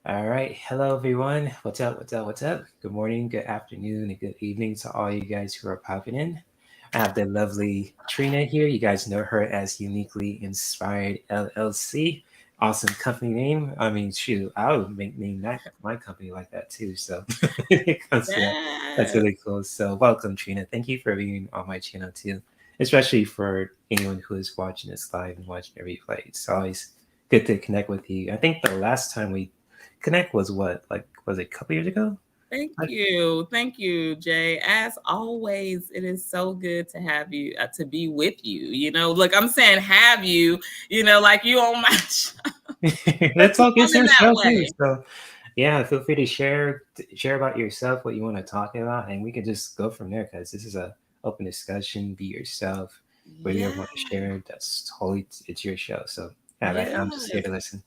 All right. Hello, everyone. What's up? What's up? What's up? Good morning, good afternoon, and good evening to all you guys who are popping in. I have the lovely Trina here. You guys know her as Uniquely Inspired LLC. Awesome company name. I mean, shoot, I would make name that my company like that too. So when it comes to that, that's Yes. really cool. So welcome, Trina. Thank you for being on my channel too, especially for anyone who is watching this live and watching the replay. It's always good to connect with you. I think the last time we Connect was what? Like, was it a couple years ago? Thank Like, you. Thank you, Jay. As always, it is so good to have you, to be with you. Look, I'm saying have you, like you on my show. that's It's all. It's coming your that show too. way. So, yeah, feel free to share about yourself, what you want to talk about, and we can just go from there. Because this is a open discussion. Be yourself. Whatever you Yeah. want to share, that's totally it's your show. So, yeah, I'm just here Yes. to listen.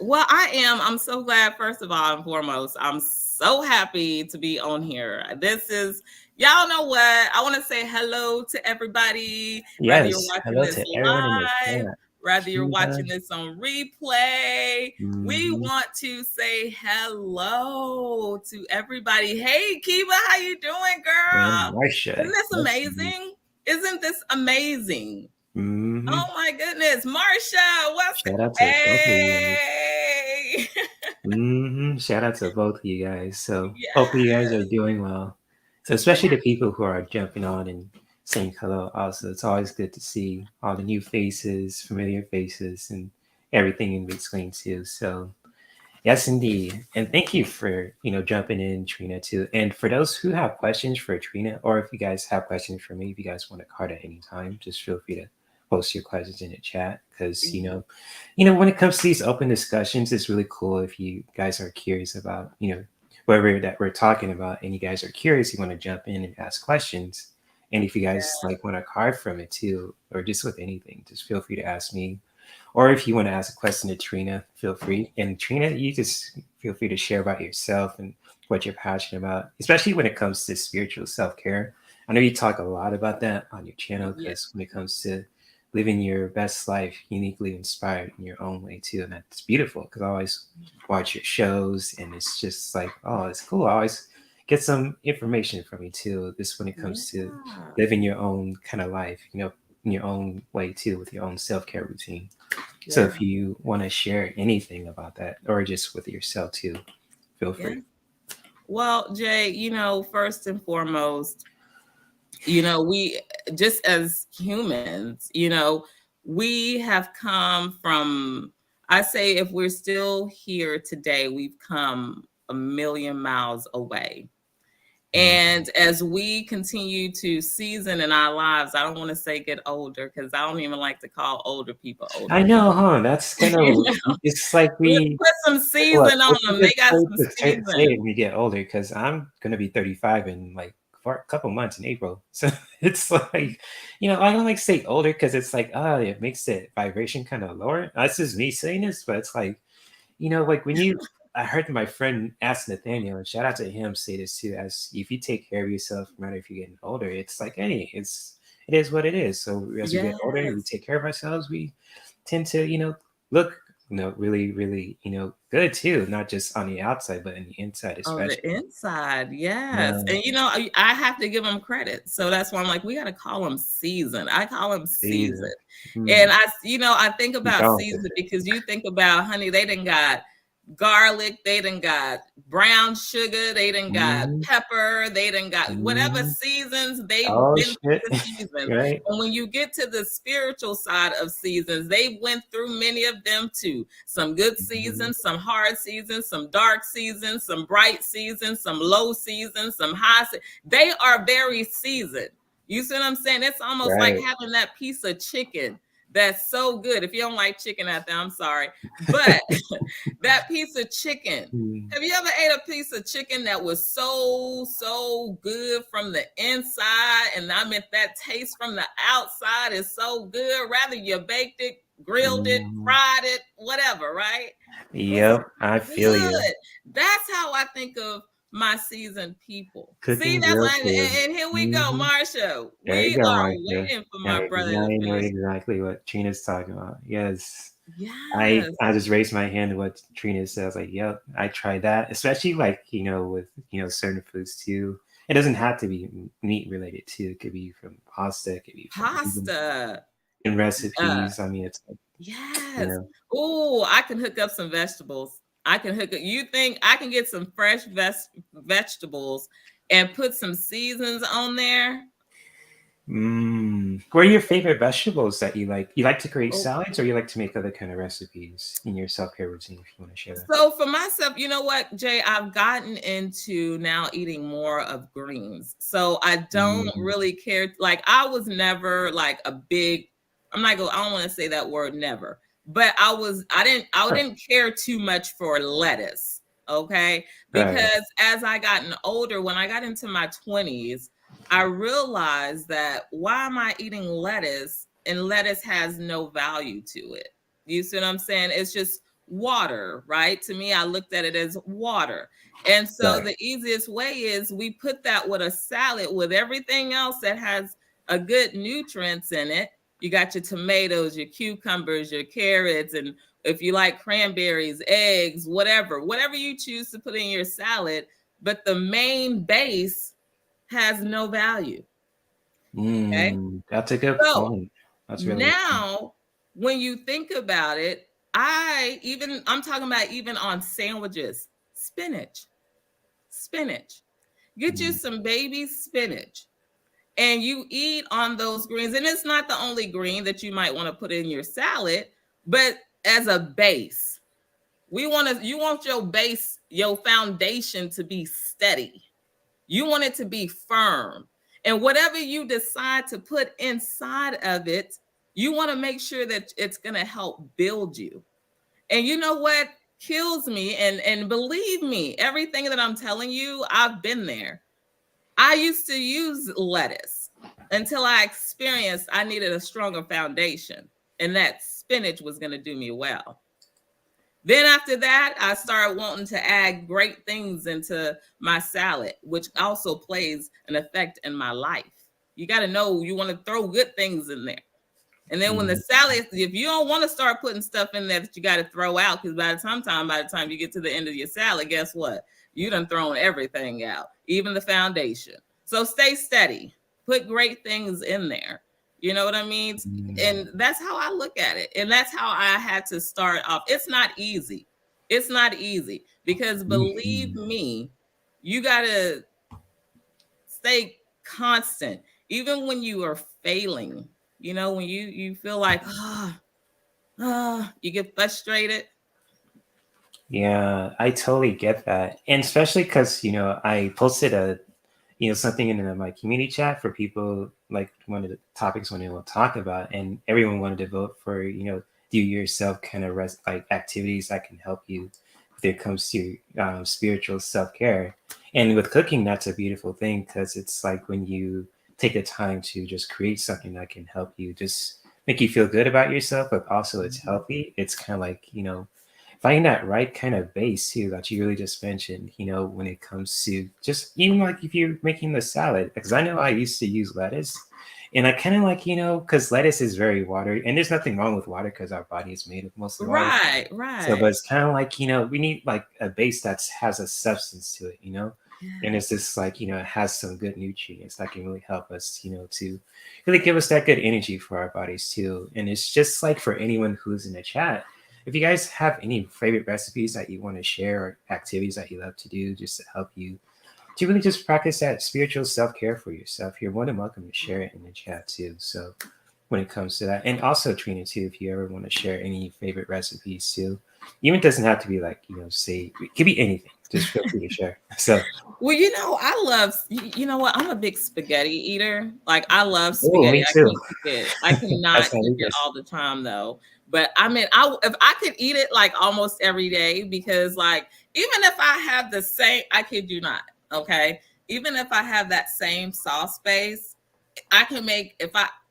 Well, I am. I'm so glad, first of all and foremost. I'm so happy to be on here. Y'all know what? I want to say hello to everybody, whether you're Yes. watching Hello this to everyone in the live, chat. whether you're Sheila. watching this on replay. We Mm-hmm. want to say hello to everybody. Hey, Kiva, how you doing, And girl? Marsha. Isn't this Yes. amazing? Isn't this amazing? Mm-hmm. Oh my goodness, Marsha, Shout out to both of you. hey? Shout out to both of you guys. So hopefully you guys Yes, are doing well. So yeah, especially the people who are jumping on and saying hello. Also, it's always good to see all the new faces, familiar faces, and everything in between too. So yes, indeed, and thank you for jumping in, Trina, too. And for those who have questions for Trina, or if you guys have questions for me, if you guys want to card at any time, just feel free to post your questions in the chat because yeah, when it comes to these open discussions, it's really cool if you guys are curious about, whatever that we're talking about, and you guys are curious, you want to jump in and ask questions. And if you guys like want a card from it too, or just with anything, just feel free to ask me. Or if you want to ask a question to Trina, feel free. And Trina, you just feel free to share about yourself and what you're passionate about, especially when it comes to spiritual self care. I know you talk a lot about that on your channel yeah, because when it comes to living your best life, uniquely inspired in your own way too, and that's beautiful. Because I always watch your shows, and it's just like, oh, it's cool. I always get some information from you too. This when it comes to yeah, living your own kind of life, in your own way too, with your own self care routine. So yeah, if you want to share anything about that, or just with yourself too, feel yeah. free. Well, Jay, first and foremost, we just as humans, we have come from, I say, if we're still here today, we've come a million miles away. Mm. And as we continue to season in our lives, I don't want to say get older because I don't even like to call older people older I know, people. huh? That's kind of it's like Let's we put some look. season on It's a them. good They got place some to say season. it when we get older, because I'm gonna be 35 in like for a couple months in April. So it's like, I don't like to say older because it's like, it makes the vibration kind of lower. That's just me saying this, but it's like, like when you, I heard my friend ask Nathaniel, and shout out to him, say this too, as if you take care of yourself, no matter if you're getting older, it's like, hey, it is what it is. So as we get older, we Yes. take care of ourselves. We tend to, look, really, really, good too, not just on the outside, but in the inside, On the especially. inside, yes. Yeah, And I have to give them credit. So that's why I'm like, we got to call them season. I call them season. season. Hmm. And I think Keep about going with season it. because you think about, honey, they done got garlic, they done got brown sugar, they done got Hmm. pepper, they done got whatever Hmm. seasons they've Oh been shit! through the seasons. Right. And when you get to the spiritual side of seasons, they went through many of them too. Some good Hmm. seasons, some hard seasons, some dark seasons, some bright seasons, some low seasons, some high They are very seasoned. You see what I'm saying? It's almost like Right. having that piece of chicken that's so good. If you don't like chicken out there, I'm sorry. But that piece of chicken. Hmm. Have you ever ate a piece of chicken that was so good from the inside? And I meant that taste from the outside is so good. Rather you baked it, grilled it, Hmm. fried it, whatever, right? It's Yep, I feel you. good. That's how I think of my seasoned people. See, Cooking that's grilled why, food. and here we go, Hmm. Marsha. There you We go, are Martha. waiting for Now my brother to you know finish. exactly what Trina's talking about. Yes. Yes. I just raised my hand to what Trina said. I was like, yep, I tried that, especially like, with, certain foods too. It doesn't have to be meat related too. It could be from pasta, it could be from even Pasta. in Uh, recipes. I mean, it's like, you yes. know, Oh, I can hook up some vegetables. I can hook up. You think I can get some fresh vegetables and put some seasons on there? what are your favorite vegetables that you like? You like to create Oh, salads or you like to make other kind of recipes in your self-care routine if you want to share that? so for myself, you know what, Jay, I've gotten into now eating more of greens. So I don't Mm, really care. Like I was never like a big, I don't want to say that word never, but I sure. didn't care too much for lettuce. Okay. Right. Because as I gotten older, when I got into my 20s, I realized that why am I eating lettuce and lettuce has no value to it? You see what I'm saying? It's just water, right? To me, I looked at it as water. And so Right. the easiest way is we put that with a salad with everything else that has a good nutrients in it. You got your tomatoes, your cucumbers, your carrots, and if you like cranberries, eggs, whatever you choose to put in your salad, but the main base has no value. Okay. That's a good So point. That's really good point. now, when you think about it, I'm talking about even on sandwiches, spinach, spinach. Get you Mm, some baby spinach and you eat on those greens. And it's not the only green that you might want to put in your salad, but as a base, you want your base, your foundation to be steady. You want it to be firm. And whatever you decide to put inside of it, you want to make sure that it's going to help build you. And you know what kills me? And believe me, everything that I'm telling you, I've been there. I used to use lettuce until I experienced I needed a stronger foundation, and that spinach was going to do me well. Then after that, I started wanting to add great things into my salad, which also plays an effect in my life. You got to know you want to throw good things in there. And then when the mm, salad, if you don't want to start putting stuff in there that you got to throw out, because by the time you get to the end of your salad, guess what? You done thrown everything out, even the foundation. So stay steady. Put great things in there. You know what I mean? mm, And that's how I look at it. And that's how I had to start off. It's not easy. It's not easy because believe mhm. me, you got to stay constant even when you are failing. When you feel like you get frustrated. Yeah, I totally get that. And especially because, I posted something in my community chat for people like one of the topics when they will talk about, and everyone wanted to vote for, do yourself kind of rest like activities that can help you when it comes to spiritual self-care. And with cooking, that's a beautiful thing because it's like when you take the time to just create something that can help you just make you feel good about yourself, but also it's Mhm. healthy. It's kind of like, finding that right kind of base too that you really just mentioned, when it comes to just even like if you're making the salad, because I know I used to use lettuce and I kind of like, because lettuce is very watery and there's nothing wrong with water because our body is made of mostly water. Right, So, but right. it's kind of like, we need like a base that has a substance to it. And it's Yes. just like, it has some good nutrients that can really help us, to really give us that good energy for our bodies too. And it's just like for anyone who's in the chat, if you guys have any favorite recipes that you want to share or activities that you love to do just to help you to really just practice that spiritual self-care for yourself, you're more than welcome to share it in the chat too. So when it comes to that. And also Trina too, if you ever want to share any favorite recipes too. Even it doesn't have to be like, say it could be anything. Just feel free to share. So Well, I love, you know what? I'm a big spaghetti eater. Like, I love oh spaghetti. me I too. can't cook it. I cannot That's my cook it weakness. all the time, though. But I mean, if I could eat it like almost every day, because like, even if I have the same, I kid you not, okay? Even if I have that same sauce base, I can make,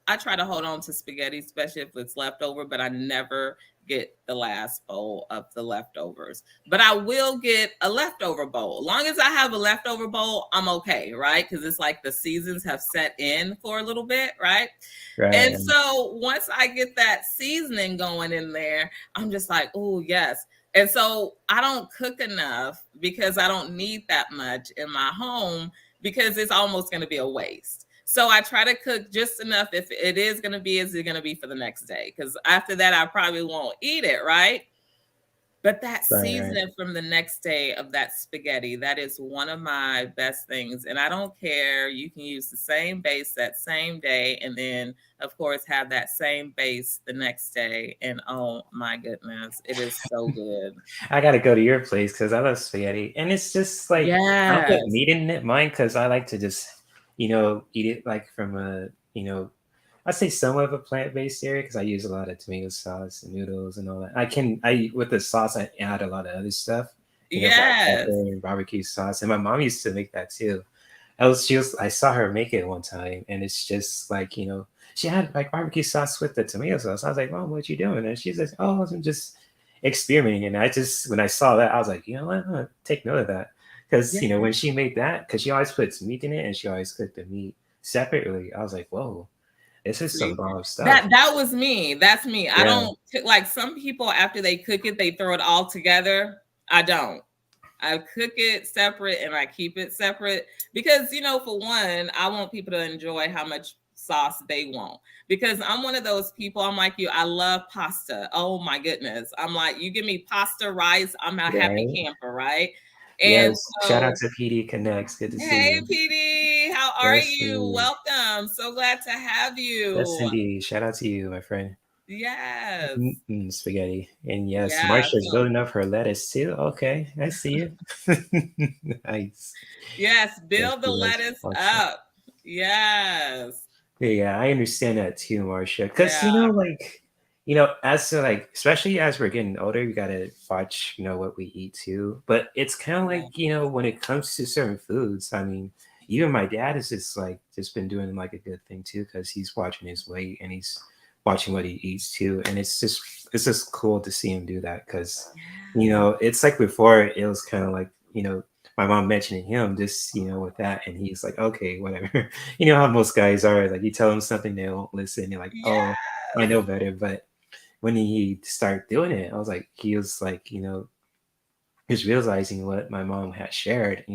I try to hold on to spaghetti, especially if it's leftover, but I never get the last bowl of the leftovers, but I will get a leftover bowl. As long as I have a leftover bowl, I'm okay, right? Because it's like the seasons have set in for a little bit, right? Right. And so once I get that seasoning going in there, I'm just like, oh, yes. And so I don't cook enough because I don't need that much in my home because it's almost going to be a waste. So I try to cook just enough. If it is going to be, is it going to be for the next day? Because after that, I probably won't eat it, right? But that Right. Right. seasoning from the next day of that spaghetti, that is one of my best things. And I don't care. You can use the same base that same day. And then, of course, have that same base the next day. And oh my goodness, it is so good. I gotta go to your place because I love spaghetti, and it's just like I don't put Yes. meat in it, mine, because I like to just eat it like from a I say somewhat of a plant-based area because I use a lot of tomato sauce and noodles and all that. I with the sauce I add a lot of other stuff, black pepper Yes. and barbecue sauce, and my mom used to make that too. I saw her make it one time, and it's just like she had like barbecue sauce with the tomato sauce. I was like, Mom, what you doing? And she's like, oh, I'm just experimenting. And I just when I saw that, I was like, you know what, I'm gonna take note of that because Yeah. when she made that, because she always puts meat in it and she always cooked the meat separately. I was like, whoa, this is some See, bomb stuff. that was me. That's me. I Yeah, don't like some people after they cook it, they throw it all together. I don't. I cook it separate and I keep it separate because, for one, I want people to enjoy how much sauce they want. Because I'm one of those people, I'm like you, I love pasta. Oh my goodness. I'm like, you give me pasta, rice, I'm a happy right. camper, right? And Yes. Shout out so, to PD Connects. Good to see hey, you. PD, how are Yes, you? indeed. Welcome. So glad to have Yes, you. indeed. Shout out to you, my friend. Yes. Spaghetti. And yes, Yeah. Marsha's So, building up her lettuce too. Okay, I see you. Nice. yes, Yes, build the she loves lettuce Marsha. up. Yes. Yeah, I understand that too, Marsha. Because Yeah. as to like, especially as we're getting older, we gotta watch, what we eat too. But it's kind of Yeah. like, when it comes to certain foods, I mean, even my dad is just been doing like a good thing too, because he's watching his weight and he's watching what he eats too, and it's just cool to see him do that because, Yes. it's like before it was kind of like, my mom mentioning him just with that, and he's like, okay, whatever. You know how most guys are, like you tell them something, they won't listen. You're like, oh, I Yes. know better. But when he started doing it, I was like, he was like, just realizing what my mom had shared,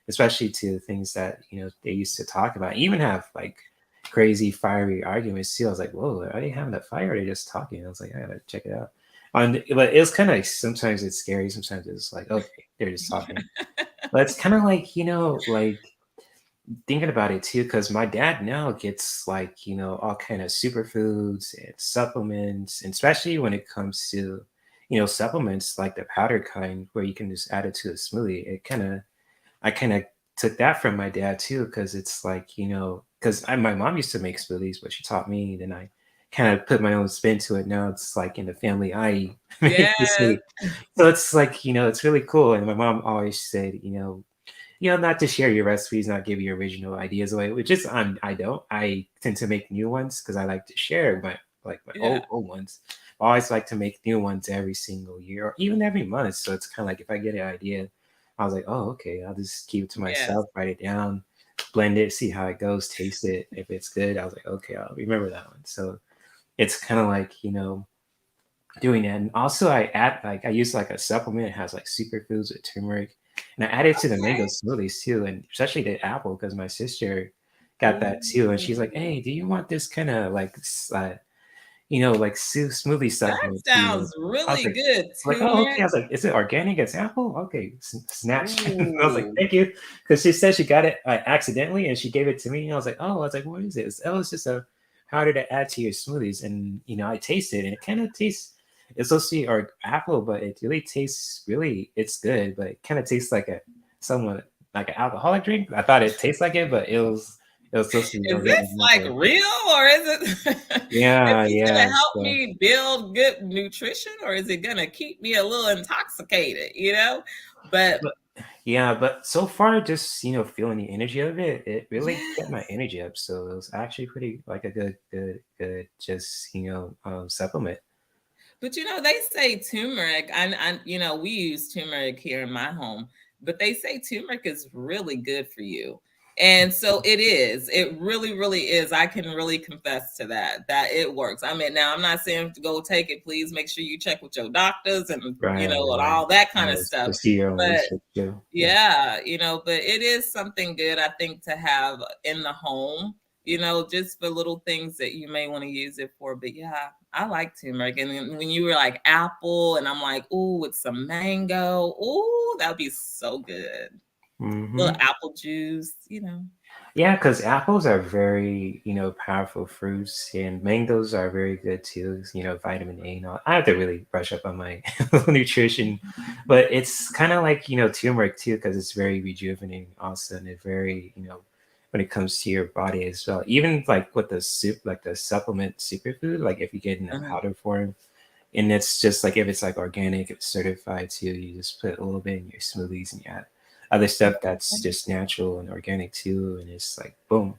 especially to things that, they used to talk about, even have like crazy fiery arguments too. I was like, whoa, are they having a fight or are they just talking? I was like, I gotta check it out. But it was kind of like sometimes it's scary, sometimes it's like, okay, they're just talking. But it's kind of like, like thinking about it too, because my dad now gets like, all kind of superfoods and supplements, and especially when it comes to, supplements like the powder kind where you can just add it to a smoothie. I kind of took that from my dad too, because it's like, because my mom used to make smoothies, but she taught me, then I kind of put my own spin to it. Now it's like in the family, I make the Yes. smoothie. So it's like, it's really cool. And my mom always said, not to share your recipes, not give your original ideas away, which is I don't. I tend to make new ones because I like to share my Yeah. old ones. I always like to make new ones every single year or even every month. So it's kind of like if I get an idea, I was like, oh, okay, I'll just keep it to Yes. myself, write it down, blend it, see how it goes, taste it. If it's good, I was like, okay, I'll remember that one. So it's kind of like, doing that. And also I use like a supplement. It has like superfoods with turmeric. And I add it to the mango Okay. smoothies too, and especially the apple because my sister got that too. And she's like, Ooh, hey, do you want this kind of like like smoothie that supplement too? sounds I was really like, good. oh, okay. Turmeric. I was like, is it organic? It's apple? Okay, snatch. I was like, Ooh. thank you. Because she said she got it accidentally and she gave it to me. And I was like, oh, what is it? It's just a powder to add to your smoothies. And, I tasted it and it kind of tastes, it's supposed to be or apple, but it really tastes it's good, but it kind of tastes like somewhat like an alcoholic drink. I thought it tastes like it, but it was supposed to be Is this organic like maple. real or is it is Yeah, this gonna yeah. help So me build good nutrition or is it gonna keep me a little intoxicated, But yeah, but so far, just feeling the energy of it, it really kept my yes. energy up. So it was actually pretty like a good, just supplement. But they say turmeric. We use turmeric here in my home, but they say turmeric is really good for you. And so it is. It really, really is. I can really confess to that it works. I mean, now I'm not saying to go take it. Please make sure you check with your doctors and Right, and right. all that kind of Yes, stuff. just do your own But research too. Yeah. yeah, but it is something good, I think, to have in the home, just for little things that you may want to use it for. But yeah, I like turmeric. And then when you were like apple, and I'm like, ooh, with some mango, ooh, that would be so good. Little Hmm. apple juice. Yeah, because apples are very, powerful fruits, and mangoes are very good too. Vitamin A and all. I have to really brush up on my nutrition, but it's kind of like turmeric too, because it's very rejuvenating also, and it very when it comes to your body as well. Even like with the soup, like the supplement superfood, like if you get in a Uh-huh. powder form, and it's just like if it's like organic, it's certified too. You just put a little bit in your smoothies, and you add other stuff that's just natural and organic too, and it's like boom,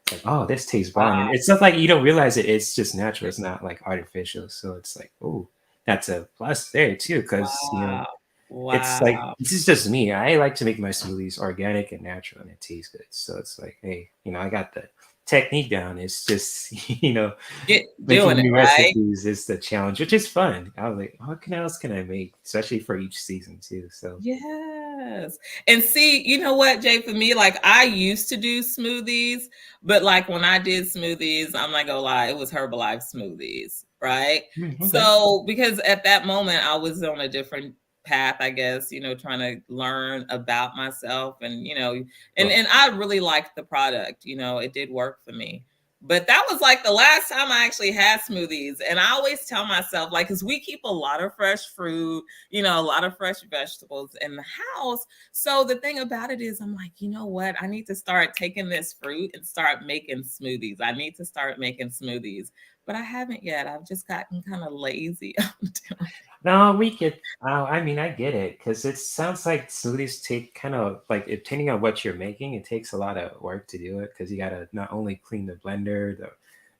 it's like, oh, this tastes bomb, and Wow. it's stuff like you don't realize it. It's just natural. It's not like artificial. So it's like, oh, that's a plus there too, because Wow. it's like Wow. this is just me. I like to make my smoothies organic and natural, and it tastes good. So it's like, hey, I got the technique down. It's just Get making doing it new right. recipes is the challenge, which is fun. I was like, what else can I make, especially for each season too. So Yes. And see, you know what, Jay, for me, like I used to do smoothies, but like when I did smoothies, I'm not gonna lie, it was Herbalife smoothies, right? okay, So because at that moment I was on a different path, I guess, trying to learn about myself and and right. I really liked the product, it did work for me. But that was like the last time I actually had smoothies. And I always tell myself, like, because we keep a lot of fresh fruit, a lot of fresh vegetables in the house. So the thing about it is, I'm like, you know what? I need to start taking this fruit and start making smoothies. I need to start making smoothies, but I haven't yet. I've just gotten kind of lazy. No, we get. I mean, I get it because it sounds like smoothies take kind of like depending on what you're making, it takes a lot of work to do it because you gotta not only clean the blender, the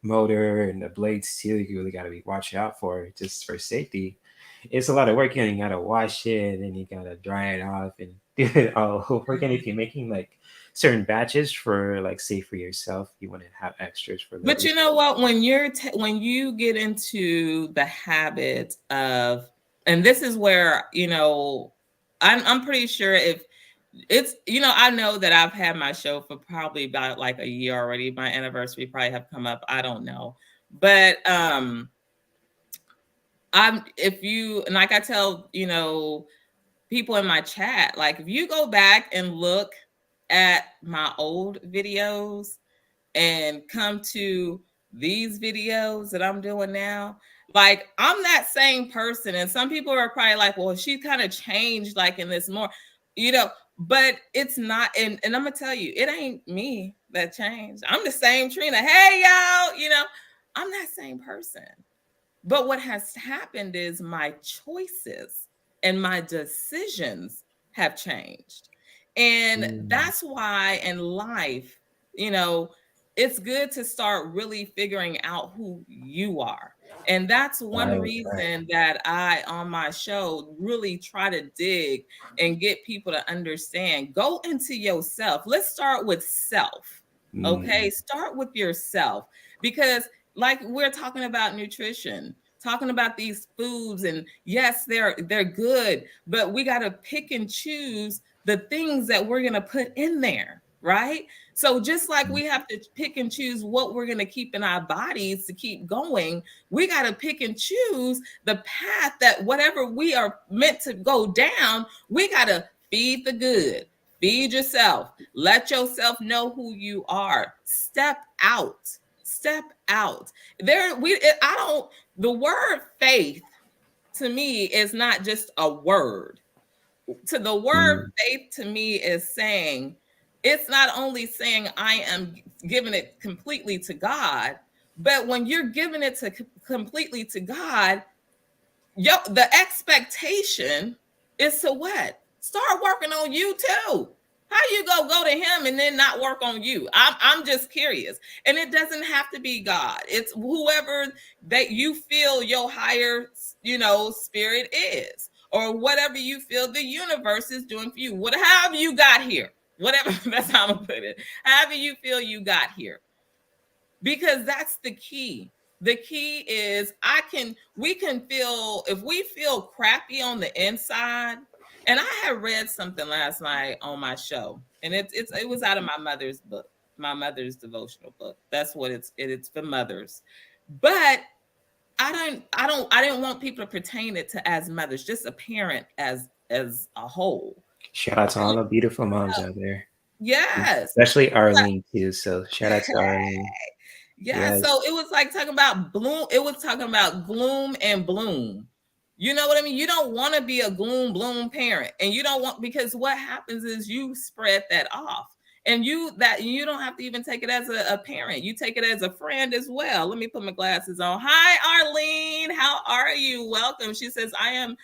motor, and the blades too. You really gotta be watching out for it just for safety. It's a lot of work, and you gotta wash it, and you gotta dry it off, and do it all over again. If you're making like certain batches for like say for yourself, you want to have extras for But later. you know what? When you get into the habit of, and this is where I'm pretty sure if it's I know that I've had my show for probably about like a year already. My anniversary probably have come up. I don't know, but I'm if you and like I tell people in my chat, like if you go back and look at my old videos and come to these videos that I'm doing now, like I'm that same person. And some people are probably like, well, she kind of changed like in this more, you know, but it's not. And I'm gonna tell you, it ain't me that changed. I'm the same Trina. Hey, y'all, I'm that same person. But what has happened is my choices and my decisions have changed. And Mm, that's why in life, you know, it's good to start really figuring out who you are. And that's one right, right. reason that I, on my show, really try to dig and get people to understand. Go into yourself. Let's start with self. Mm, Okay. Start with yourself because like we're talking about nutrition, talking about these foods, and yes, they're good, but we got to pick and choose the things that we're going to put in there, right? So just like we have to pick and choose what we're going to keep in our bodies to keep going, we got to pick and choose the path that whatever we are meant to go down, we got to feed the good. Feed yourself. Let yourself know who you are. Step out. Step out. I don't, the word faith to me is not just a word. To the word mm, faith to me is saying, it's not only saying I am giving it completely to God, but when you're giving it to completely to God, the expectation is to what? Start working on you too. How you go to him and then not work on you? I'm just curious. And it doesn't have to be God. It's whoever that you feel your higher, spirit is, or whatever you feel the universe is doing for you. However you got here, whatever, that's how I'm gonna put it. However you feel you got here, because that's the key. The key is we can feel, if we feel crappy on the inside. And I had read something last night on my show, and it was out of my mother's book, my mother's devotional book. That's what it's for mothers. But I didn't want people to pertain it to as mothers, just a parent as a whole. Shout out to all the beautiful moms out there, Yes. especially Arlene too. So shout out to Arlene. Yeah, Yes. so it was like talking about bloom. It was talking about gloom and bloom. You know what I mean? You don't want to be a gloom bloom parent, and you don't want, because what happens is you spread that off, and you don't have to even take it as a parent. You take it as a friend as well. Let me put my glasses on. Hi, Arlene. How are you? Welcome. She says, I am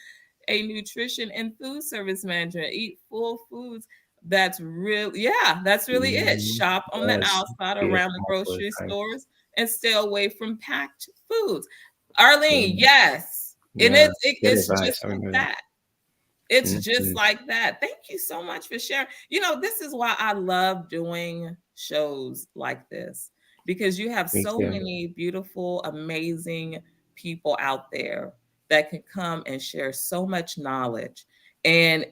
a nutrition and food service manager. Eat full foods. That's really it. Shop on the Yes. outside Beautiful around the grocery advice. stores and stay away from packed foods. Arlene, yes. And Yeah, good it's advice. just I like remember that. that. It's just Mhm. like that. Thank you so much for sharing. This is why I love doing shows like this, because you have Me so too. many beautiful, amazing people out there that can come and share so much knowledge. And,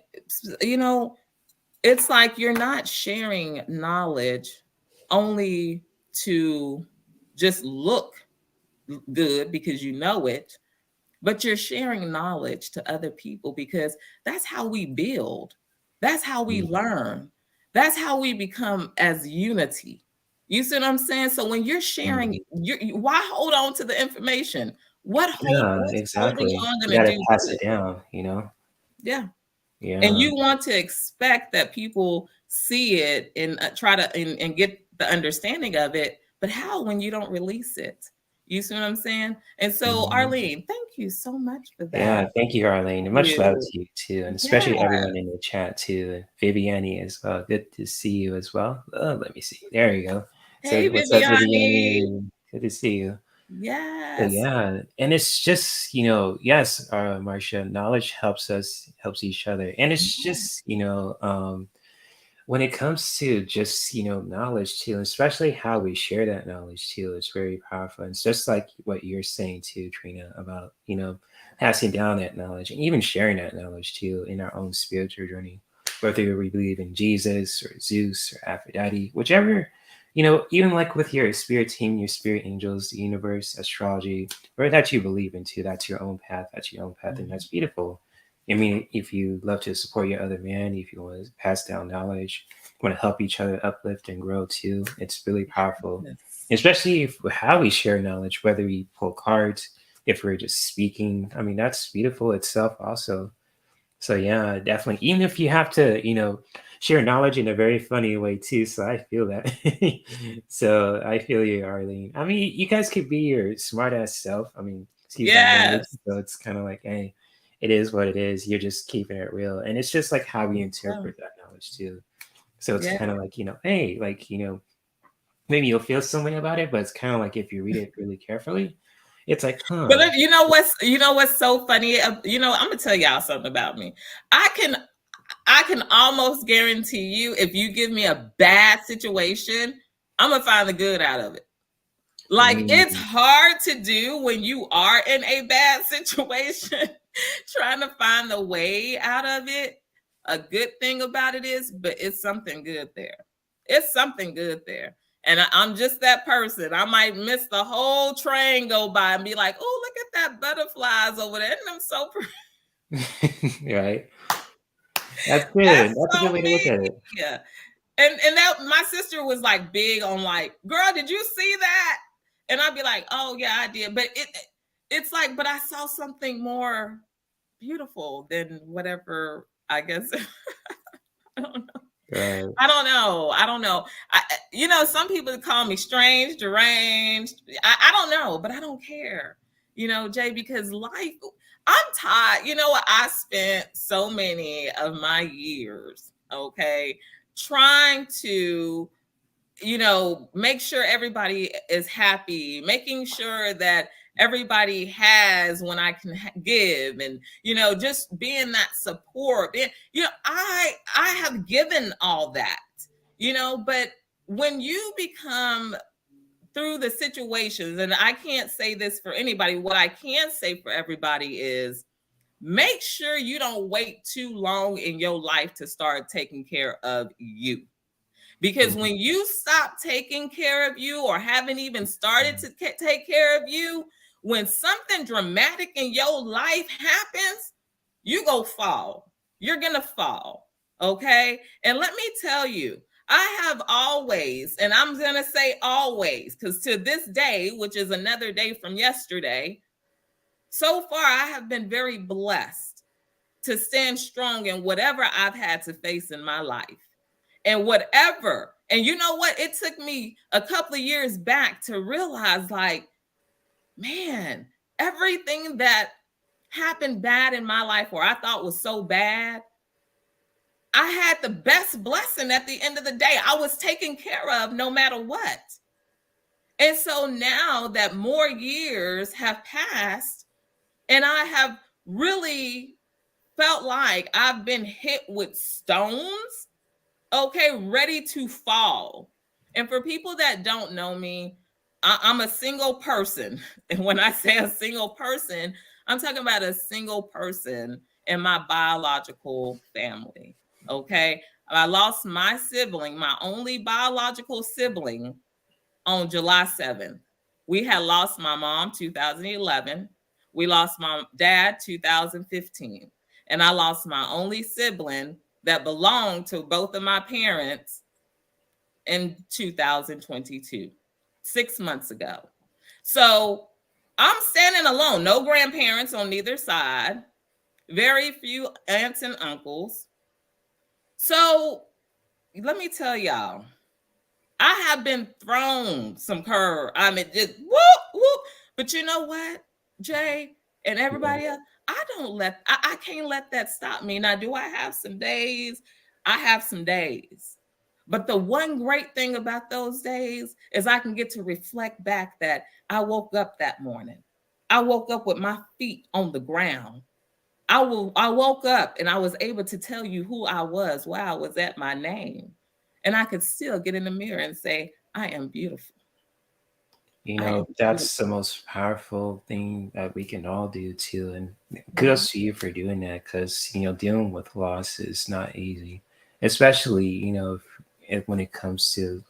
it's like you're not sharing knowledge only to just look good because you know it, but you're sharing knowledge to other people, because that's how we build. That's how we Mm. learn. That's how we become as unity. You see what I'm saying? So when you're sharing, Mhm. why hold on to the information? Yeah, What's holding exactly. on You going to gotta do pass good? it down, you know? Yeah. And Yeah. you want to expect that people see it and try to and get the understanding of it, but how when you don't release it? You see what I'm saying? And so, Mhm. Arlene, thank you so much for Yeah, that. thank you, Arlene, and much love You. to you too, and Yeah. especially everyone in the chat too, and Viviani as well. Good to see you as well. Let me see. There you go. So, Hey, what's up, Viviani. Viviani? Good to see you. So Yes. yeah, and it's just, yes, Marcia, knowledge helps each other, and it's just, when it comes to just, knowledge too, especially how we share that knowledge too, it's very powerful. And it's just like what you're saying too, Trina, about, passing down that knowledge and even sharing that knowledge too in our own spiritual journey, whether we believe in Jesus or Zeus or Aphrodite, whichever, even like with your spirit team, your spirit angels, the universe, astrology, or that you believe into, that's your own path, and that's beautiful. I mean, if you love to support your other man, if you want to pass down knowledge, want to help each other uplift and grow too, it's really powerful. Yes. Especially if how we share knowledge, whether we pull cards, if we're just speaking. I mean, that's beautiful itself also. So yeah, definitely. Even if you have to, share knowledge in a very funny way too. So I feel that. So I feel you, Arlene. I mean, you guys could be your smart ass self. I mean, excuse my language. Yes. So it's kind of like, hey, it is what it is. You're just keeping it real, and it's just like how we Yeah. interpret that knowledge too. So it's Yeah. kind of like, hey, like, maybe you'll feel some way about it, but it's kind of like if you read it really carefully, it's like, But huh. you know what's so funny? I'm gonna tell y'all something about me. I can I can almost guarantee you, if you give me a bad situation, I'm gonna find the good out of it. Like, it's Mm, hard to do when you are in a bad situation, trying to find the way out of it. A good thing about it is, but it's something good there. It's something good there. And I'm just that person. I might miss the whole train go by and be like, oh, look at that butterflies over there. And I'm so pretty. right. That's good. That's That's a good so way to look me. at it. Yeah. And that my sister was like big on like, girl, did you see that? And I'd be like, oh yeah, I did. But it's like, but I saw something more beautiful than whatever, I guess. I don't know. Right. I don't know. Some people call me strange, deranged. I don't know, but I don't care. Jay, because life, I'm tired. You know what? I spent so many of my years, okay, trying to, make sure everybody is happy, making sure that everybody has when I can give, and just being that support. I have given all that, but when you become through the situations, and I can't say this for anybody, what I can say for everybody is make sure you don't wait too long in your life to start taking care of you. Because when you stop taking care of you, or haven't even started to take care of you, when something dramatic in your life happens, you go fall. You're going to fall. Okay. And let me tell you, I have always, and I'm going to say always, because to this day, which is another day from yesterday, so far I have been very blessed to stand strong in whatever I've had to face in my life. And whatever, and you know what? It took me a couple of years back to realize, like, man, everything that happened bad in my life, or I thought was so bad, I had the best blessing at the end of the day. I was taken care of no matter what. And so now that more years have passed, and I have really felt like I've been hit with stones, okay, ready to fall. And for people that don't know me, I'm a single person. And when I say a single person, I'm talking about a single person in my biological family. Okay. I lost my sibling, my only biological sibling, on July 7th. We had lost my mom 2011. We lost my dad 2015. And I lost my only sibling that belonged to both of my parents in 2022, 6 months ago. So I'm standing alone, no grandparents on neither side, very few aunts and uncles. So let me tell y'all, I have been thrown some curve. I mean, just whoop, whoop. But you know what, Jay and everybody else, I can't let that stop me. Now, do I have some days? I have some days. But the one great thing about those days is I can get to reflect back that I woke up that morning. I woke up with my feet on the ground. I woke up and I was able to tell you who I was, where I was at, my name. And I could still get in the mirror and say, I am beautiful. That's the most powerful thing that we can all do too. And kudos to you for doing that, because, dealing with loss is not easy, especially, when it comes to,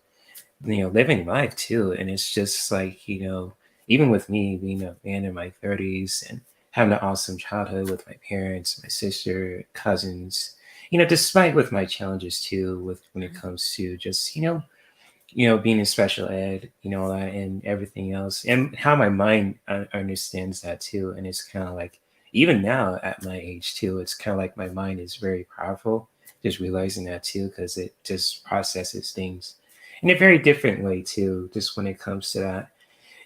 living life too. And it's just like, even with me being a man in my 30s and having an awesome childhood with my parents, my sister, cousins, despite with my challenges too, with when it comes to just, being in special ed, and everything else, and how my mind understands that too. And it's kind of like, even now at my age too, it's kind of like my mind is very powerful, just realizing that too, because it just processes things in a very different way too, just when it comes to that.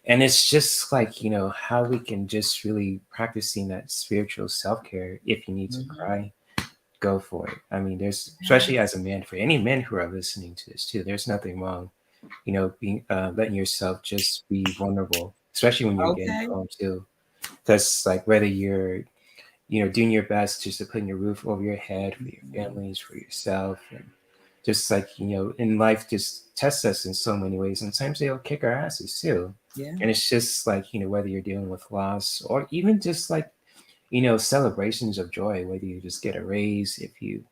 And it's just like, how we can just really practicing that spiritual self-care. If you need to cry, go for it. I mean, there's, especially as a man, for any men who are listening to this too, there's nothing wrong, being letting yourself just be vulnerable, especially when you're getting home too. Because like whether you're, doing your best just to put your roof over your head for your families, for yourself, and just like, in life just tests us in so many ways. And sometimes they'll kick our asses too. Yeah. And it's just like, whether you're dealing with loss or even just like, celebrations of joy, whether you just get a raise, if you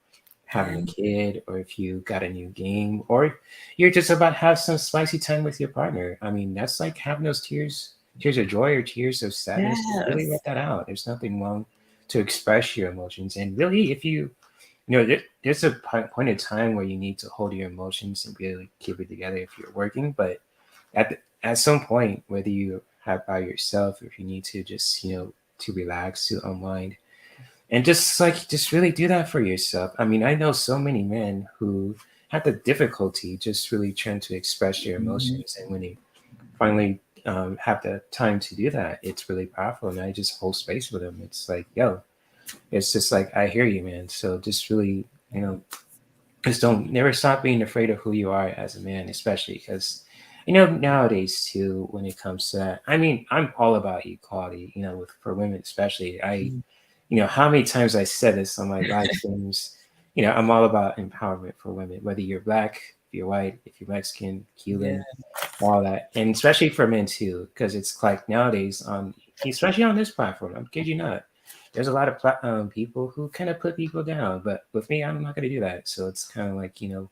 having a kid, or if you got a new game, or you're just about to have some spicy time with your partner. I mean, that's like having those tears of joy or tears of sadness. Just really let that out. There's nothing wrong to express your emotions. And really, if there's a point in time where you need to hold your emotions and really keep it together if you're working. But at some point, whether you have by yourself, or if you need to just, to relax, to unwind, and just really do that for yourself. I mean, I know so many men who have the difficulty just really trying to express their emotions, and when they finally have the time to do that, it's really powerful. And I just hold space with them. It's like, yo, it's just like, I hear you, man. So just really, just don't never stop being afraid of who you are as a man, especially because nowadays too, when it comes to that, I mean, I'm all about equality, with for women especially. How many times I said this on my live streams, I'm all about empowerment for women, whether you're black, if you're white, if you're Mexican, Yeah. Cuban, all that, and especially for men too, because it's like nowadays especially on this platform, I'm kid you not, there's a lot of people who kind of put people down, but with me, I'm not going to do that. So it's kind of like even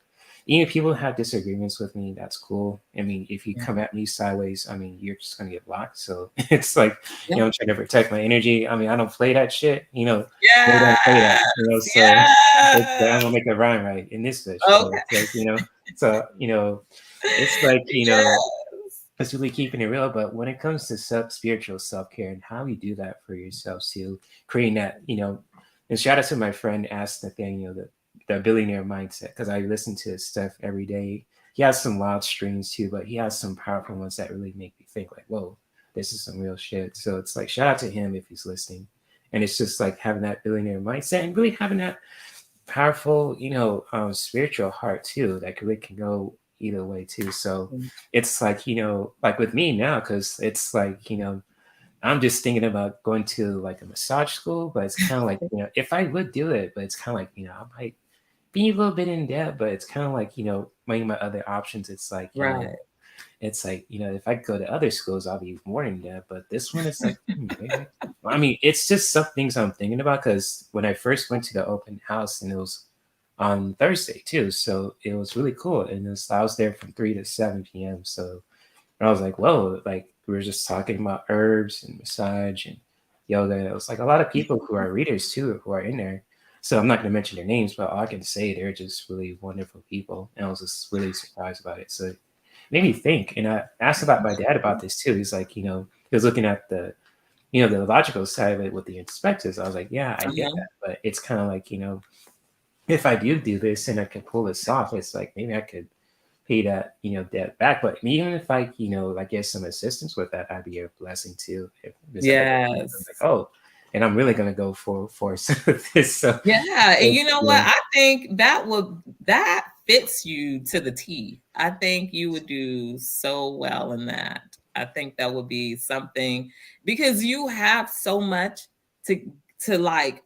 if people have disagreements with me, that's cool. I mean, if you Yeah. come at me sideways, I mean, you're just gonna get blocked. So it's like, Yeah. I'm trying to protect my energy. I mean, I don't play that shit. They don't play that. Yes. So I'm Yes. gonna make a rhyme right in this bitch. So Okay. it's like, so it's like Yes. it's really keeping it real. But when it comes to spiritual self care and how you do that for yourselves too, creating that, and shout out to my friend asked Nathaniel, the billionaire mindset, because I listen to his stuff every day. He has some wild streams too, but he has some powerful ones that really make me think like, whoa, this is some real shit. So it's like shout out to him if he's listening. And it's just like having that billionaire mindset and really having that powerful, spiritual heart too, that really can go either way too. So it's like, like with me now, because it's like, I'm just thinking about going to like a massage school, but it's kind of like, if I would do it, but it's kind of like, I might be a little bit in debt, but it's kind of like, weighing my other options. It's like, Right. it's like, if I go to other schools, I'll be more in debt. But this one is like, maybe I mean, it's just some things I'm thinking about because when I first went to the open house and it was on Thursday too, so it was really cool. And I was there from 3 to 7 p.m. So I was like, whoa, like we were just talking about herbs and massage and yoga. It was like a lot of people who are readers too, who are in there. So I'm not going to mention their names, but all I can say they're just really wonderful people. And I was just really surprised about it. So it made me think. And I asked about my dad about this too. He's like, he was looking at the logical side of it with the inspectors. I was like, yeah, I get Uh-huh. that. But it's kind of like, if I do this and I can pull this off, it's like maybe I could pay that debt back. But even if I like get some assistance with that, that'd be a blessing too. Because I'm Yes. like, oh, and I'm really gonna go for some of this. So Yeah, and you know what? yeah, I think that fits you to the T. I think you would do so well in that. I think that would be something because you have so much to like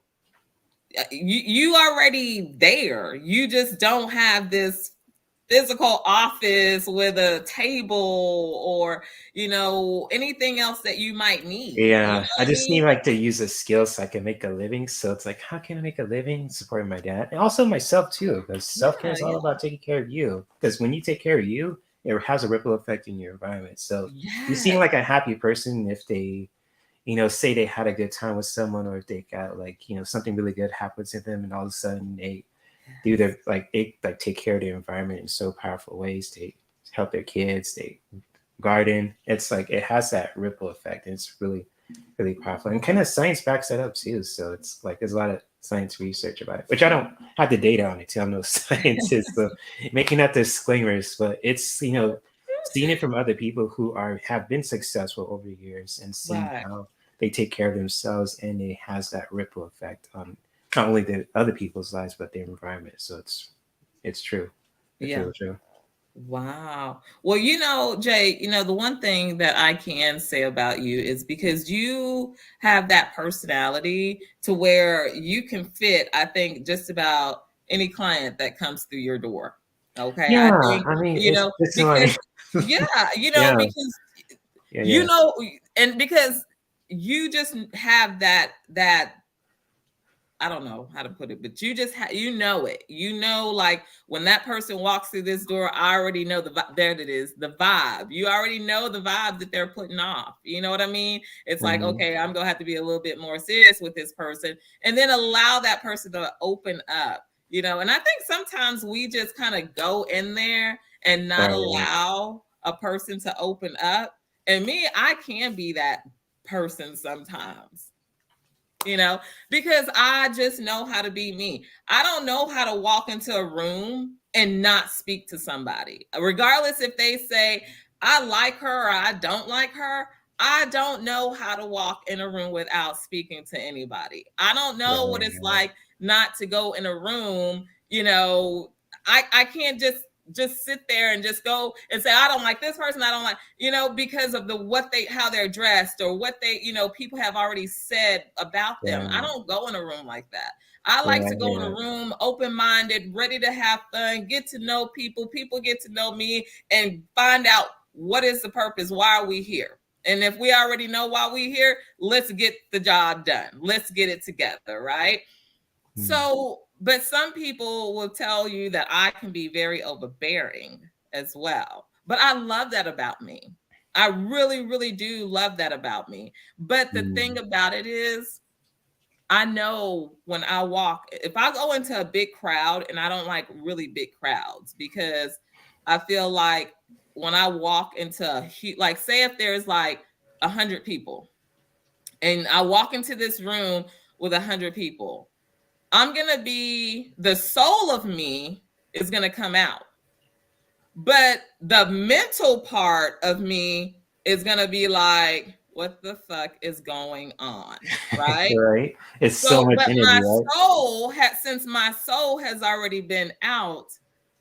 you already there. You just don't have this physical office with a table or anything else that you might need. You know yeah. I what I just need mean? like to use a skill so I can make a living. So it's like, how can I make a living supporting my dad and also myself too? Because self care Yeah, is all yeah. about taking care of you. Because when you take care of you, it has a ripple effect in your environment. So you seem Yes. like a happy person if they say they had a good time with someone or if they got like, something really good happens to them and all of a sudden they do their like they like take care of their environment in so powerful ways. They help their kids, they garden. It's like it has that ripple effect and it's really, really powerful. And kind of science backs that up too. So it's like there's a lot of science research about it, which I don't have the data on it too. I'm no scientist, so making that disclaimers, but it's seeing it from other people who have been successful over years and seeing Right. how they take care of themselves and it has that ripple effect on not only the other people's lives but their environment. So it's true. It's Yeah. real true. Wow. Well, Jay, the one thing that I can say about you is because you have that personality to where you can fit, I think, just about any client that comes through your door. Okay. I Yeah, think, I mean it's because, like yeah, yeah, because, yeah, you yeah. know, and because you just have that I don't know how to put it, but you just you know it. Like when that person walks through this door, I already know there it is, the vibe. You already know the vibe that they're putting off. You know what I mean? It's like, Mhm. okay, I'm gonna have to be a little bit more serious with this person, and then allow that person to open up. And I think sometimes we just kind of go in there and not Right. allow a person to open up. And me, I can be that person sometimes you know, because I just know how to be me. I don't know how to walk into a room and not speak to somebody, regardless if they say, I like her or I don't like her. I don't know how to walk in a room without speaking to anybody. I don't know what it's Right. like not to go in a room, you know, I can't just sit there and just go and say I don't like this person, I don't like, because of the what they how they're dressed or what they, people have already said about them. I Right. don't go in a room like that. I like to Right. go in a Yeah. room open-minded, ready to have fun, get to know people, people get to know me, and find out what is the purpose, why are we here. And if we already know why we're here, let's get the job done, let's get it together, right? Mm. So, but some people will tell you that I can be very overbearing as well. But I love that about me. I really, really do love that about me. But the thing Mm. about it is, I know when I walk, if I go into a big crowd, and I don't like really big crowds because I feel like when I walk into a huge, like say if there's like 100 people and I walk into this room with 100 people, I'm going to be, the soul of me is going to come out. But the mental part of me is going to be like, what the fuck is going on? Right? Right. It's so So, much but energy, my right? soul has, since my soul has already been out,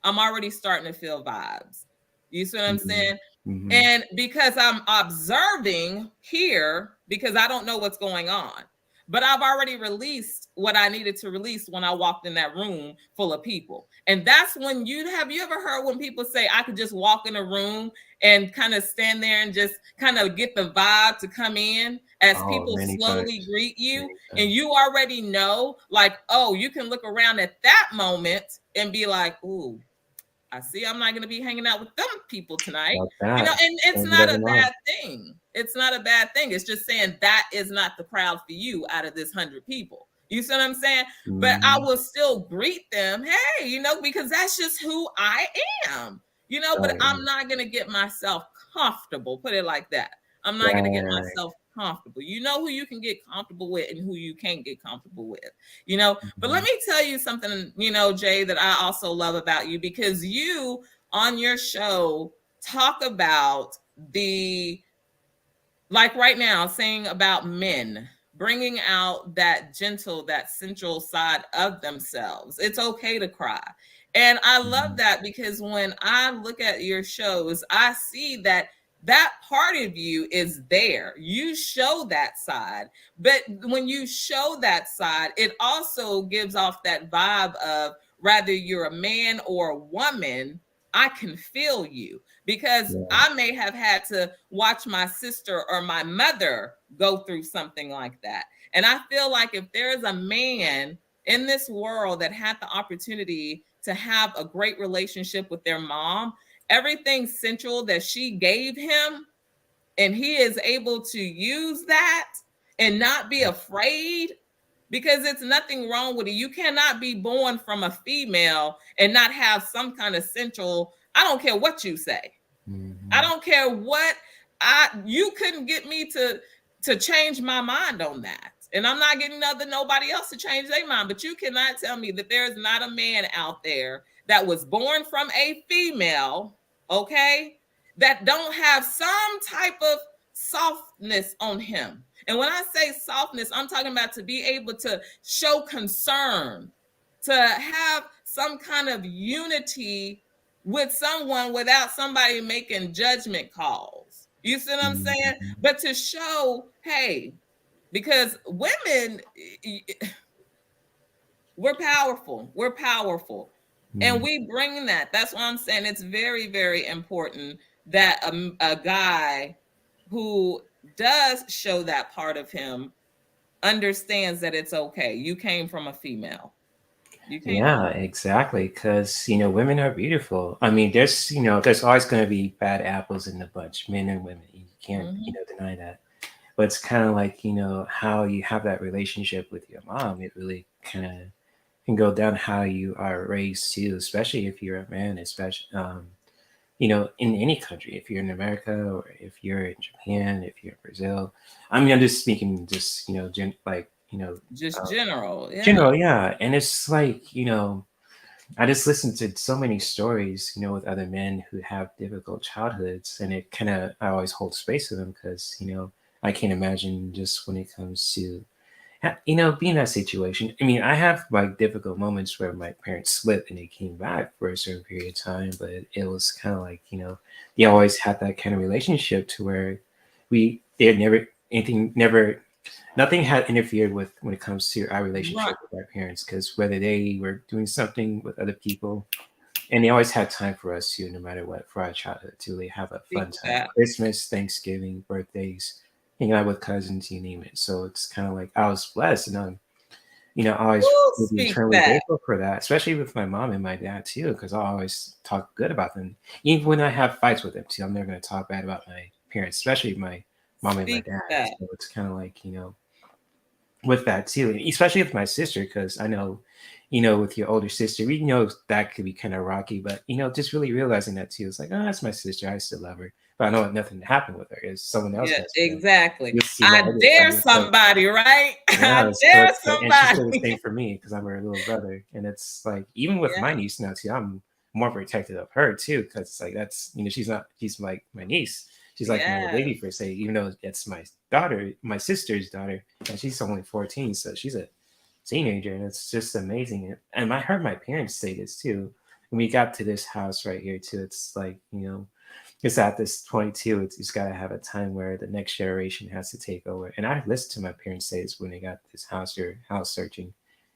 I'm already starting to feel vibes. You see what I'm Mm-hmm. saying? Mm-hmm. And because I'm observing here, because I don't know what's going on, but I've already released what I needed to release when I walked in that room full of people. And that's when you ever heard when people say, I could just walk in a room and kind of stand there and just kind of get the vibe to come in as Oh, people many slowly times. greet you, Many and times. you already know, like, oh, you can look around at that moment and be like, ooh, I see I'm not going to be hanging out with them people tonight. Like that. And it's And you not never a know. bad thing. It's not a bad thing. It's just saying that is not the crowd for you out of this 100 people. You see what I'm saying? But I Mm-hmm. will still greet them. Hey, because that's just who I am. But Right. I'm not going to get myself comfortable. Put it like that. I'm not going to get Right. myself comfortable. You know who you can get comfortable with and who you can't get comfortable with. But Mm-hmm. let me tell you something, Jay, that I also love about you, because you on your show talk about the, like right now, saying about men bringing out that gentle, that sensual side of themselves. It's okay to cry. And I love Mm-hmm. that, because when I look at your shows, I see that that part of you is there. You show that side. But when you show that side, it also gives off that vibe of, whether you're a man or a woman, I can feel you, because Yeah. I may have had to watch my sister or my mother go through something like that. And I feel like if there is a man in this world that had the opportunity to have a great relationship with their mom, everything central that she gave him, and he is able to use that and not be afraid, because it's nothing wrong with it. You cannot be born from a female and not have some kind of central. I don't care what you say. I Mm-hmm. don't care what you couldn't get me to change my mind on that. And I'm not getting nobody else to change their mind. But you cannot tell me that there is not a man out there that was born from a female, okay, that don't have some type of softness on him. And when I say softness, I'm talking about to be able to show concern, to have some kind of unity with someone without somebody making judgment calls. You see what I'm saying? Mm-hmm. But to show, hey, because women, we're powerful. We're powerful. And Mm-hmm. we bring that. That's what I'm saying. It's very, very important that a guy who does show that part of him understands that it's okay. You came from a female. You came from Yeah, a exactly. Because, women are beautiful. I mean, there's always going to be bad apples in the bunch, men and women. You can't, female. deny that. But it's kind of like, how you have that relationship with your mom. It really kind of can go down how you are raised too, especially if you're a man, especially, in any country, if you're in America or if you're in Japan, if you're in Brazil. I mean, I'm just speaking just, Just uh, general. Yeah. general, yeah. And it's like, I just listened to so many stories, with other men who have difficult childhoods, and it kind of I always hold space for them because I can't imagine just when it comes to Being in that situation, I mean, I have like difficult moments where my parents split and they came back for a certain period of time, but it was kind of like, they always had that kind of relationship to where they had never, nothing had interfered with when it comes to our Right. relationship with our parents, because whether they were doing something with other people, and they always had time for us too, no matter what, for our childhood too. They have a Speak fun to time, that. Christmas, Thanksgiving, birthdays, hanging out with cousins, you name it. So it's kind of like I was blessed, and I'm, always Ooh, will be speak eternally that. grateful for that, especially with my mom and my dad too, because I always talk good about them, even when I have fights with them too. I'm never going to talk bad about my parents, especially my mom and my Speak dad. that. So it's kind of like, with that too, and especially with my sister, because I know, with your older sister, we know that could be kind of rocky, but just really realizing that too, it's like, oh, that's my sister, I still love her, but I know nothing happened with her. Is someone else Yeah, messed with her, exactly. you'll see I why other dare other folks. somebody, right? Yeah, I so dare it's like, and she said the same somebody. for me because I'm her little brother, and it's like even with my Yeah, niece now too, I'm more protective of her too, because it's like that's, she's like my niece, she's like my yes. baby per se, even though it's my daughter, my sister's daughter, and she's only 14, so she's a teenager, and it's just amazing. And I heard my parents say this too. When we got to this house right here too, it's like, it's at this point too, it's got to have a time where the next generation has to take over. And I listened to my parents say this when they got this house or house searching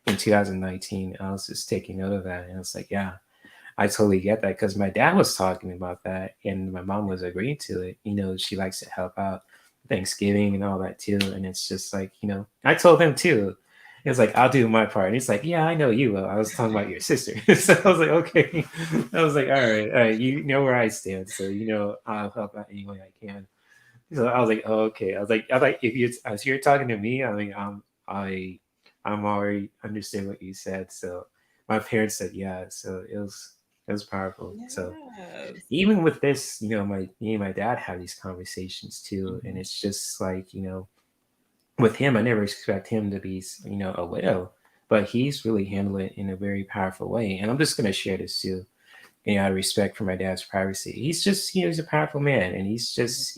in 2019. I was just taking note of that, and I was like, yeah, I totally get that, because my dad was talking about that, and my mom was agreeing to it. She likes to help out Thanksgiving and all that too, and it's just like, I told him too. It's like, I'll do my part, and he's like, yeah, I know you will. I was talking about your sister, so I was like, okay. I was like, all right, you know where I stand, so I'll help out any way I can. So I was like, oh, okay. I was like, if you as you're talking to me, I mean, I I'm already understand what you said. So my parents said yeah. So it was powerful. So Yes. even with this, me and my dad have these conversations too, and Mhm. it's just like, with him, I never expect him to be, a widow, but he's really handled it in a very powerful way. And I'm just gonna share this too. Out of respect for my dad's privacy. He's just, he's a powerful man, and he's just,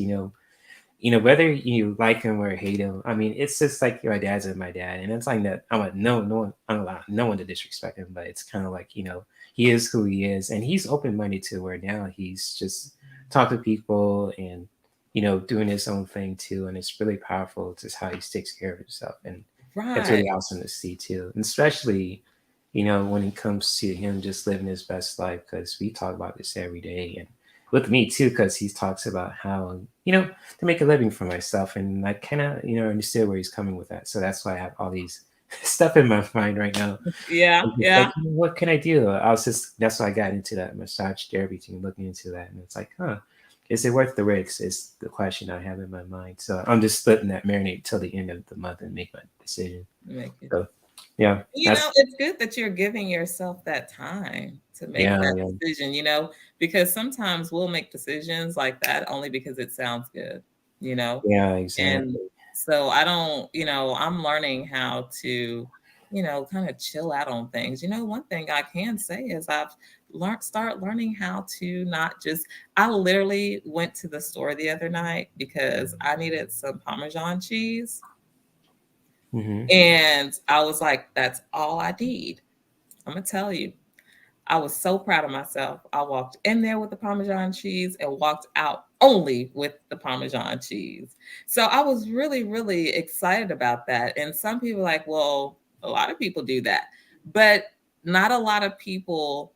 whether you like him or hate him, I mean, it's just like my dad's and my dad, and it's like that. I'm like, no one, I don't allow no one to disrespect him, but it's kind of like, he is who he is, and he's open minded to where now he's just talk to people and doing his own thing too, and it's really powerful just how he takes care of himself, and it's Right. really awesome to see too, and especially when it comes to him just living his best life, because we talk about this every day, and with me too, because he talks about how to make a living for myself, and I kind of understood where he's coming with that, so that's why I have all these stuff in my mind right now. Yeah, I'm just like, yeah. what can I do? I was just That's why I got into that massage therapy thing, looking into that, and it's like, huh, is it worth the risks? Is the question I have in my mind. So I'm just letting that marinate till the end of the month and make my decision. Make it. So yeah, that's It's good that you're giving yourself that time to make yeah, that yeah, decision, because sometimes we'll make decisions like that only because it sounds good, you know? yeah, And exactly. so I don't, I'm learning how to, kind of chill out on things. One thing I can say is I've start learning how to not just I literally went to the store the other night because I needed some Parmesan cheese. Hmm. And I was like, that's all I need. I'm gonna tell you. I was so proud of myself. I walked in there with the Parmesan cheese and walked out only with the Parmesan cheese. So I was really, really excited about that. And some people are like, well, a lot of people do that, but not a lot of people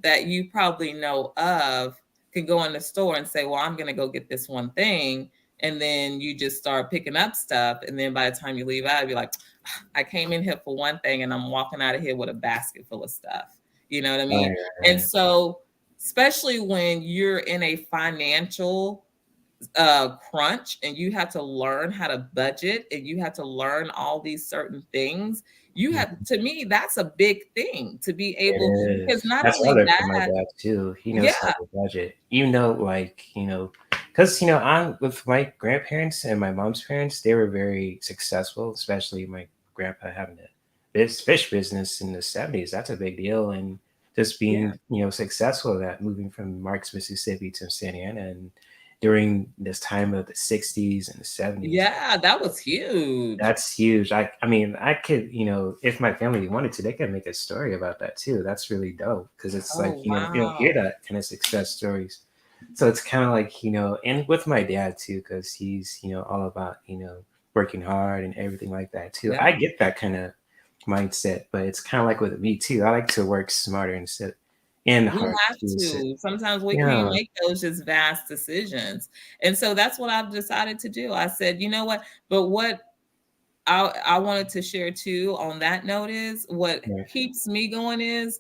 that you probably know of can go in the store and say, well, I'm going to go get this one thing. And then you just start picking up stuff. And then by the time you leave out, you'll be like, I came in here for one thing and I'm walking out of here with a basket full of stuff. You know what I Right, mean? right, And right. so, especially when you're in a financial crunch and you have to learn how to budget and you have to learn all these certain things, you have, Mhm. to me, that's a big thing to be It able, because is. not That's what I only learned from my that, dad too. He knows how yeah, to budget. Like, because I'm with my grandparents and my mom's parents, they were very successful, especially my grandpa having this fish business in the 70s. That's a big deal. And just yeah, being, successful at that, moving from Marks, Mississippi to Santa Ana, during this time of the 60s and the 70s. Yeah, that was huge. That's huge. I mean, I could, if my family wanted to, they could make a story about that too. That's really dope because it's like, Oh, you don't hear wow. that kind of success stories. So it's kind of like, and with my dad too, because he's, all about, working hard and everything like that too. Yeah. I get that kind of mindset, but it's kind of like with me too. I like to work smarter instead and We hard have too. So, to. Sometimes we can't yeah, make those just vast decisions. And so that's what I've decided to do. I said, you know what? But what I wanted to share too on that note is what yeah, keeps me going is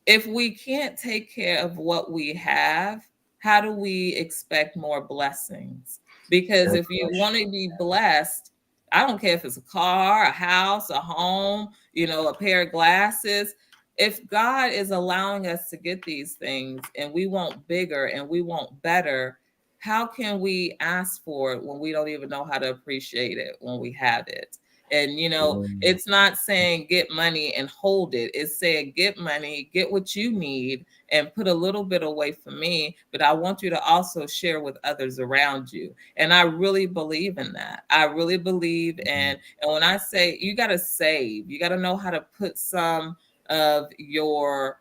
if we can't take care of what we have, how do we expect more blessings? Because good if you want question. to be blessed, I don't care if it's a car, a house, a home, a pair of glasses. If God is allowing us to get these things and we want bigger and we want better, how can we ask for it when we don't even know how to appreciate it when we have it? And Mm, it's not saying get money and hold it. It's saying get money, get what you need, and put a little bit away for me. But I want you to also share with others around you. And I really believe in that. I really believe mm, and when I say you got to save, you got to know how to put some of your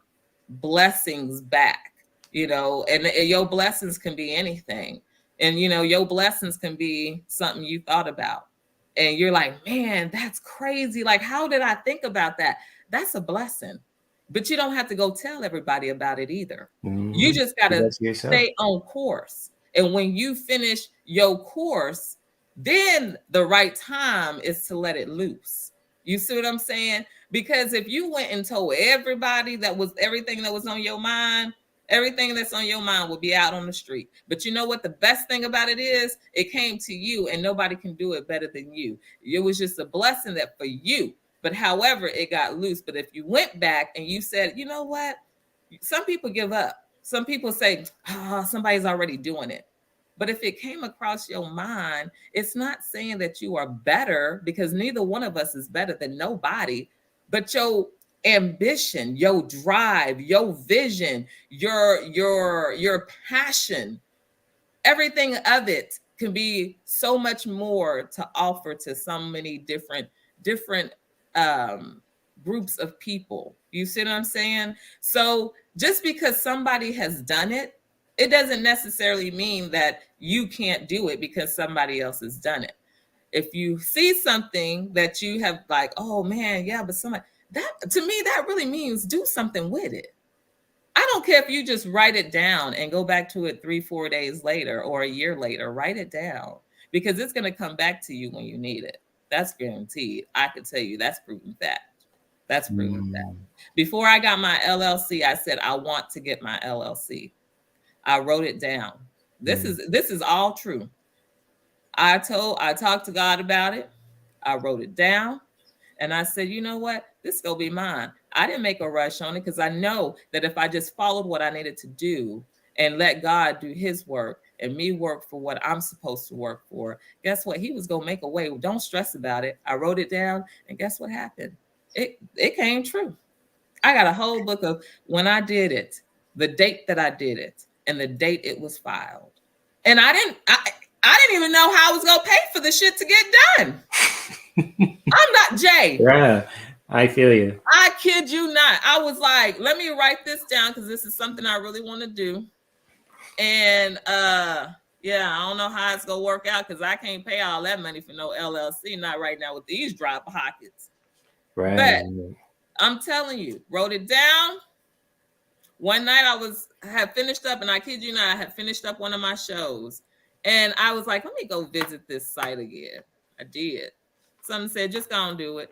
blessings back, and your blessings can be anything. And your blessings can be something you thought about and you're like, man, that's crazy. Like, how did I think about that? That's a blessing. But you don't have to go tell everybody about it either. You mm-hmm. just got Keep to that to yourself. stay on course. And when you finish your course, then the right time is to let it loose. You see what I'm saying? Because if you went and told everybody that was everything that was on your mind, everything that's on your mind will be out on the street. But you know what? The best thing about it is it came to you and nobody can do it better than you. It was just a blessing that for you. But however, it got loose. But if you went back and you said, you know what? Some people give up. Some people say, oh, somebody's already doing it. But if it came across your mind, it's not saying that you are better because neither one of us is better than nobody, but your ambition, your drive, your vision, your passion, everything of it can be so much more to offer to so many different um groups of people. You see what I'm saying? So just because somebody has done it, it doesn't necessarily mean that you can't do it because somebody else has done it. If you see something that you have like, oh man, yeah, but somebody that to me that really means do something with it. I don't care if you just write it down and go back to it 3, 4 days later or a year later. Write it down because it's going to come back to you when you need it. That's guaranteed. I can tell you that's proven fact. That's proven fact. Mm, Before I got my LLC, I said I want to get my LLC. I wrote it down. This mm. is this is all true. I talked to God about it. I wrote it down. And I said, you know what? This is going to be mine. I didn't make a rush on it because I know that if I just followed what I needed to do and let God do his work and me work for what I'm supposed to work for, guess what? He was going to make a way. Don't stress about it. I wrote it down. And guess what happened? It came true. I got a whole book of when I did it, the date that I did it, and the date it was filed. And I didn't even know how I was gonna pay for the shit to get done. I'm not Jay. Yeah, I feel you. I kid you not. I was like, let me write this down because this is something I really want to do. And yeah, I don't know how it's gonna work out because I can't pay all that money for no LLC, not right now with these dry pockets. But Right. I'm telling you, wrote it down. One night I had finished up, and I kid you not, I had finished up one of my shows. And I was like, let me go visit this site again. I did. Something said, just go and do it.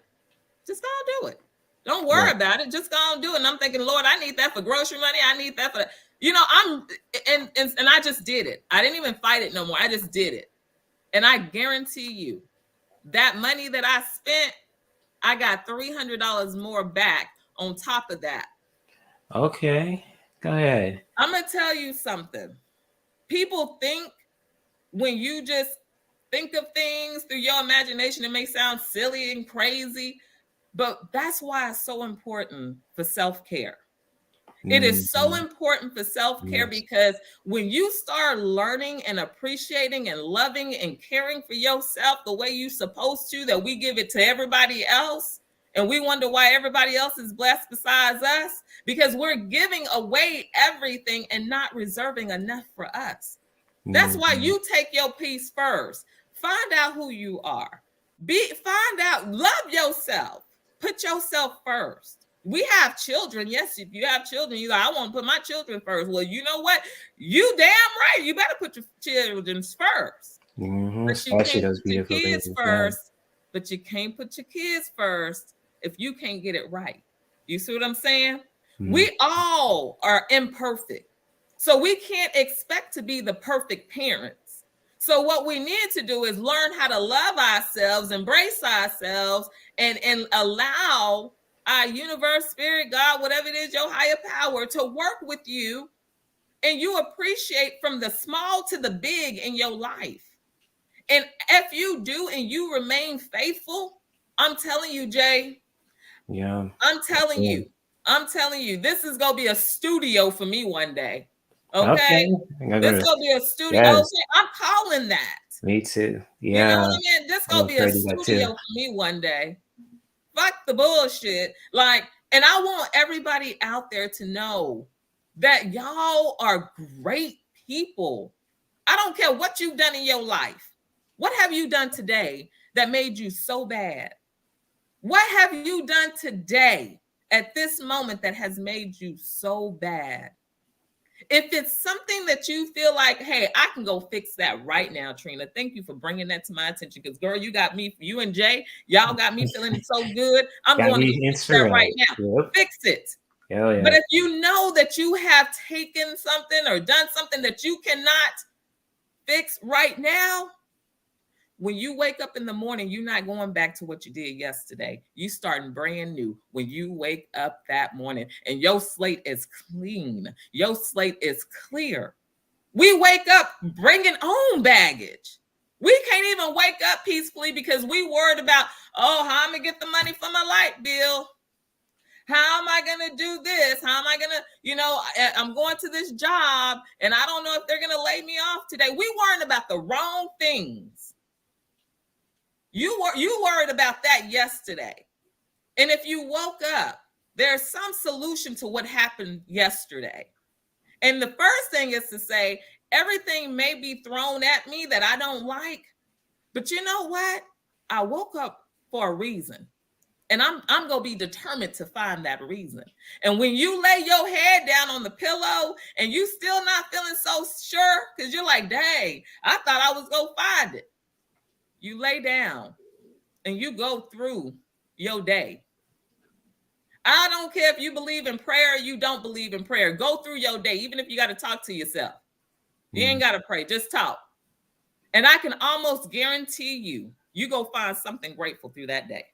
Just go and do it. Don't worry Right. about it. Just go and do it. And I'm thinking, Lord, I need that for grocery money. I need that for, and I just did it. I didn't even fight it no more. I just did it. And I guarantee you that money that I spent, I got $300 more back on top of that. Okay. Go ahead. I'm going to tell you something. People think when you just think of things through your imagination, it may sound silly and crazy, but that's why it's so important for self-care. It is so Mhm. important for self-care Yes. because when you start learning and appreciating and loving and caring for yourself the way you're supposed to, that we give it to everybody else, and we wonder why everybody else is blessed besides us, because we're giving away everything and not reserving enough for us. That's why Mhm. you take your peace first. Find out who you are. Find out, love yourself. Put yourself first. We have children. Yes, if you have children, you like, I want to put my children first. Well, you know what? You damn right. You better put your children first. Mhm. But you Especially can't those put your beautiful kids babies. Yeah. first. But you can't put your kids first if you can't get it right. You see what I'm saying? Mm. We all are imperfect. So we can't expect to be the perfect parents. So what we need to do is learn how to love ourselves, embrace ourselves, and allow our universe, spirit, God, whatever it is, your higher power to work with you, and you appreciate from the small to the big in your life. And if you do and you remain faithful, I'm telling you, Jay, Yeah. I'm That's telling it. you, I'm telling you, this is gonna be a studio for me one day. Okay. Okay. I'm gonna go This to. gonna be a studio. Yes. Okay, I'm calling that. Me too. You know Yeah. what I mean? This I'm gonna gonna be a try to do that studio too. for me one day. Fuck the bullshit. Like, and I want everybody out there to know that y'all are great people. I don't care what you've done in your life. What have you done today that made you so bad? What have you done today at this moment that has made you so bad? If it's something that you feel like, hey, I can go fix that right now, Trina. Thank you for bringing that to my attention. Because, girl, you got me, you and Jay, y'all got me feeling so good. I'm Got going to go me fix that right inspired. now. Yep. Fix it. Hell But yeah. if you know that you have taken something or done something that you cannot fix right now, when you wake up in the morning, you're not going back to what you did yesterday. You starting brand new when you wake up that morning, and your slate is clean. Your slate is clear. We wake up bringing on baggage. We can't even wake up peacefully because we worried about, oh, how am I gonna get the money for my light bill? How am I gonna do this? How am I gonna, I'm going to this job and I don't know if they're gonna lay me off today. We worried about the wrong things. You worried about that yesterday. And if you woke up, there's some solution to what happened yesterday. And the first thing is to say, everything may be thrown at me that I don't like, but you know what? I woke up for a reason. And I'm gonna be determined to find that reason. And when you lay your head down on the pillow and you still not feeling so sure, because you're like, dang, I thought I was gonna find it. You lay down and you go through your day. I don't care if you believe in prayer or you don't believe in prayer. Go through your day, even if you got to talk to yourself. You ain't got to pray, just talk. And I can almost guarantee you go find something grateful through that day.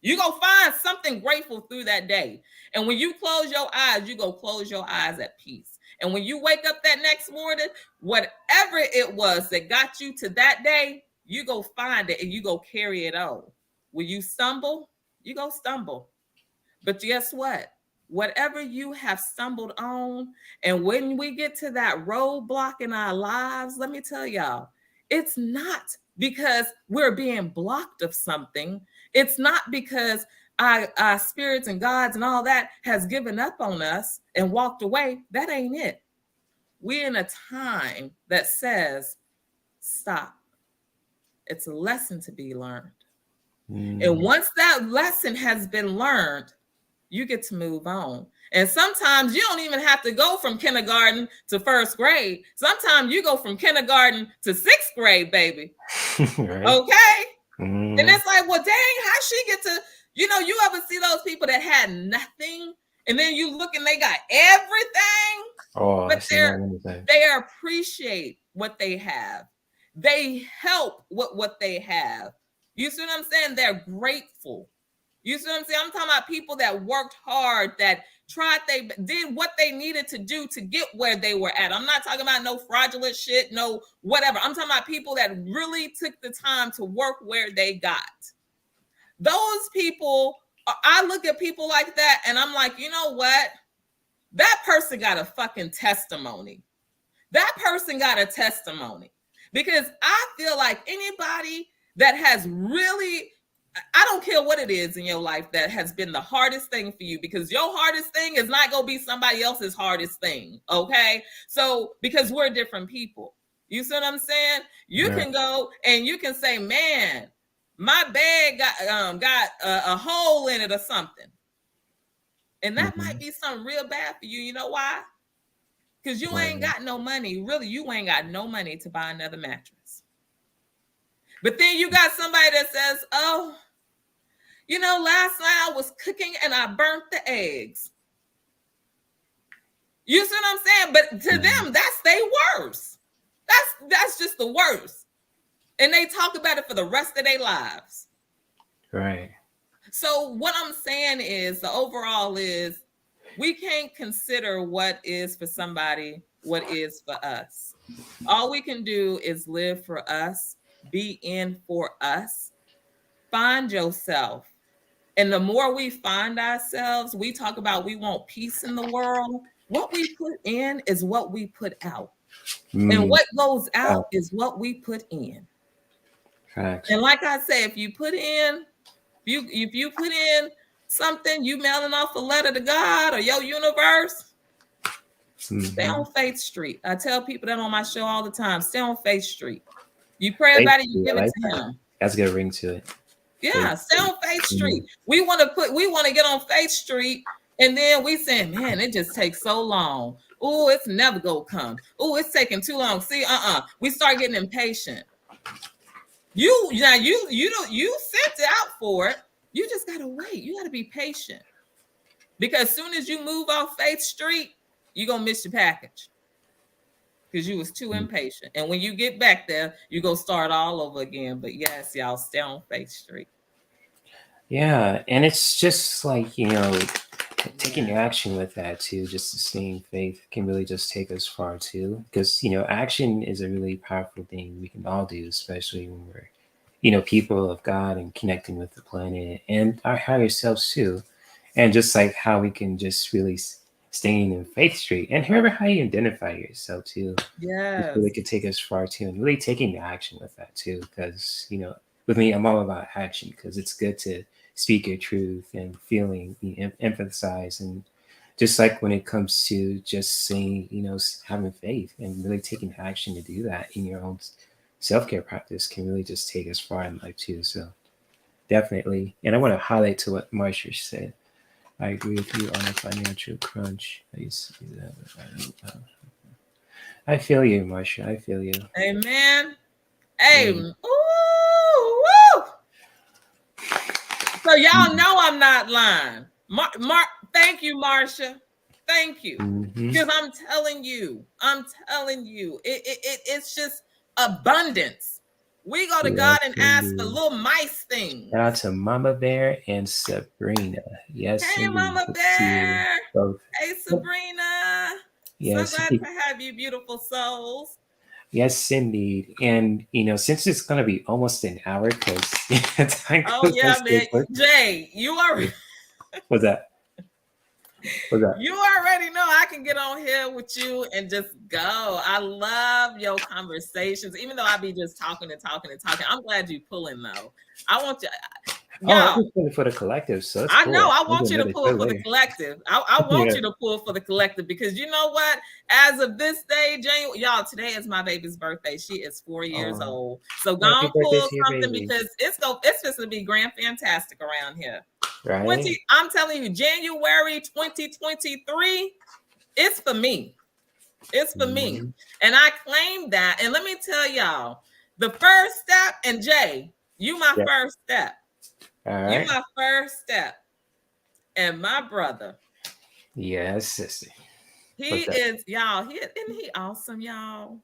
You go find something grateful through that day. And when you close your eyes, you go close your eyes at peace. And when you wake up that next morning, whatever it was that got you to that day, you go find it and you go carry it on. When you stumble, you go stumble. But guess what? Whatever you have stumbled on, and when we get to that roadblock in our lives, let me tell y'all, it's not because we're being blocked of something. It's not because our spirits and gods and all that has given up on us and walked away. That ain't it. We're in a time that says, stop. It's a lesson to be learned. And once that lesson has been learned, you get to move on. And sometimes you don't even have to go from kindergarten to first grade. Sometimes you go from kindergarten to sixth grade, baby. Right. Okay. Mm-hmm. And it's like, well, dang, how she get to, you ever see those people that had nothing and then you look and they got everything, Oh, but I they appreciate what they have. They help what they have. You see what I'm saying? They're grateful. You see what I'm saying? I'm talking about people that worked hard, that they did what they needed to do to get where they were at. I'm not talking about no fraudulent shit, no whatever. I'm talking about people that really took the time to work where they got. Those people, I look at people like that and I'm like, you know what? that person got a fucking testimony. That person got a testimony. Because I feel like anybody that has really, I don't care what it is in your life that has been the hardest thing for you, because your hardest thing is not going to be somebody else's hardest thing. Okay. So, because we're different people. You see what I'm saying? You can go and you can say, man, my bag got a hole in it or something. And that might be something real bad for you. You know why? Because you ain't got no money. Really, you ain't got no money to buy another mattress. But then you got somebody that says, oh, you know, last night I was cooking and I burnt the eggs. You see what I'm saying? But to them, that's their worst. That's just the worst. And they talk about it for the rest of their lives. Right. So what I'm saying is the overall is we can't consider what is for somebody, what is for us. All we can do is live for us, be in for us, find yourself. And the more we find ourselves, we talk about we want peace in the world. What we put in is what we put out. And what goes out is what we put in. Facts. And like I say, if you put in something, you mailing off a letter to God or your universe, stay on Faith Street. I tell people that on my show all the time. Stay on Faith Street. You pray about it, you give it to him. That's a good ring to it. Yeah, stay on Faith Street. We want to get on Faith Street, and then we say, man, it just takes so long. Oh, it's never gonna come. Oh, it's taking too long. See, we start getting impatient. You sent it out for it. You just gotta wait. You gotta be patient, because as soon as you move off Faith Street, you're gonna miss your package because you was too impatient. And when you get back there, you go start all over again. But yes, y'all, stay on Faith Street. Yeah, and it's just like, you know, taking action with that too, just sustaining faith can really just take us far too, because, you know, action is a really powerful thing we can all do, especially when we're, you know, people of God and connecting with the planet and our higher selves too. And just like how we can just really staying in Faith Street, and however how you identify yourself too. Yeah, really could take us far too, and really taking the action with that too, because, you know, with me, I'm all about action, because it's good to speak your truth and feeling, emphasize, and just like when it comes to just saying, you know, having faith and really taking action to do that in your own self-care practice can really just take us far in life too. So definitely. And I want to highlight to what Marsha said. I agree with you on a financial crunch. I used to do that. I feel you, Marsha. I feel you. Amen. Amen. Ooh, woo. So y'all know I'm not lying. Thank you, Marsha. Thank you. Because I'm telling you, it's just abundance. We go to God and ask for little mice things. Shout out to Mama Bear and Sabrina. Yes. Hey, Mama Bear. Hey, Sabrina. Yes. So glad to have you, beautiful souls. Yes, indeed. And, you know, since it's going to be almost an hour, because time goes man. Jay, you are. What's that? You already know I can get on here with you and just go. I love your conversations, even though I be just talking and talking and talking. I'm glad you pulling though. I want you. I'm just pulling for the collective. So I know. I want you to pull for the collective. I want you to pull for the collective, because you know what? As of this day, y'all, today is my baby's birthday. She is 4 years old. So go and pull something, because it's just gonna be grand fantastic around here. Right. I'm telling you, January 2023, it's for me. It's for me. And I claim that. And let me tell y'all, the first step, and Jay, you my first step. All right. You my first step. And my brother. Yes, sister. He is, y'all. Isn't he awesome, y'all?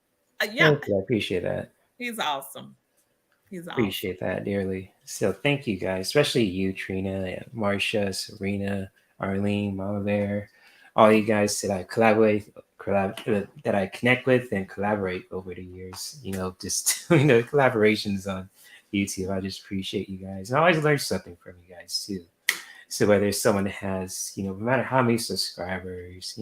Yeah. I appreciate that. He's awesome. Appreciate that dearly. So thank you guys, especially you, Trina, and Marsha, Serena, Arlene, Mama Bear, all you guys that I that I connect with and collaborate over the years. You know, just doing the collaborations on YouTube. I just appreciate you guys. And I always learn something from you guys too. So whether someone has, no matter how many subscribers,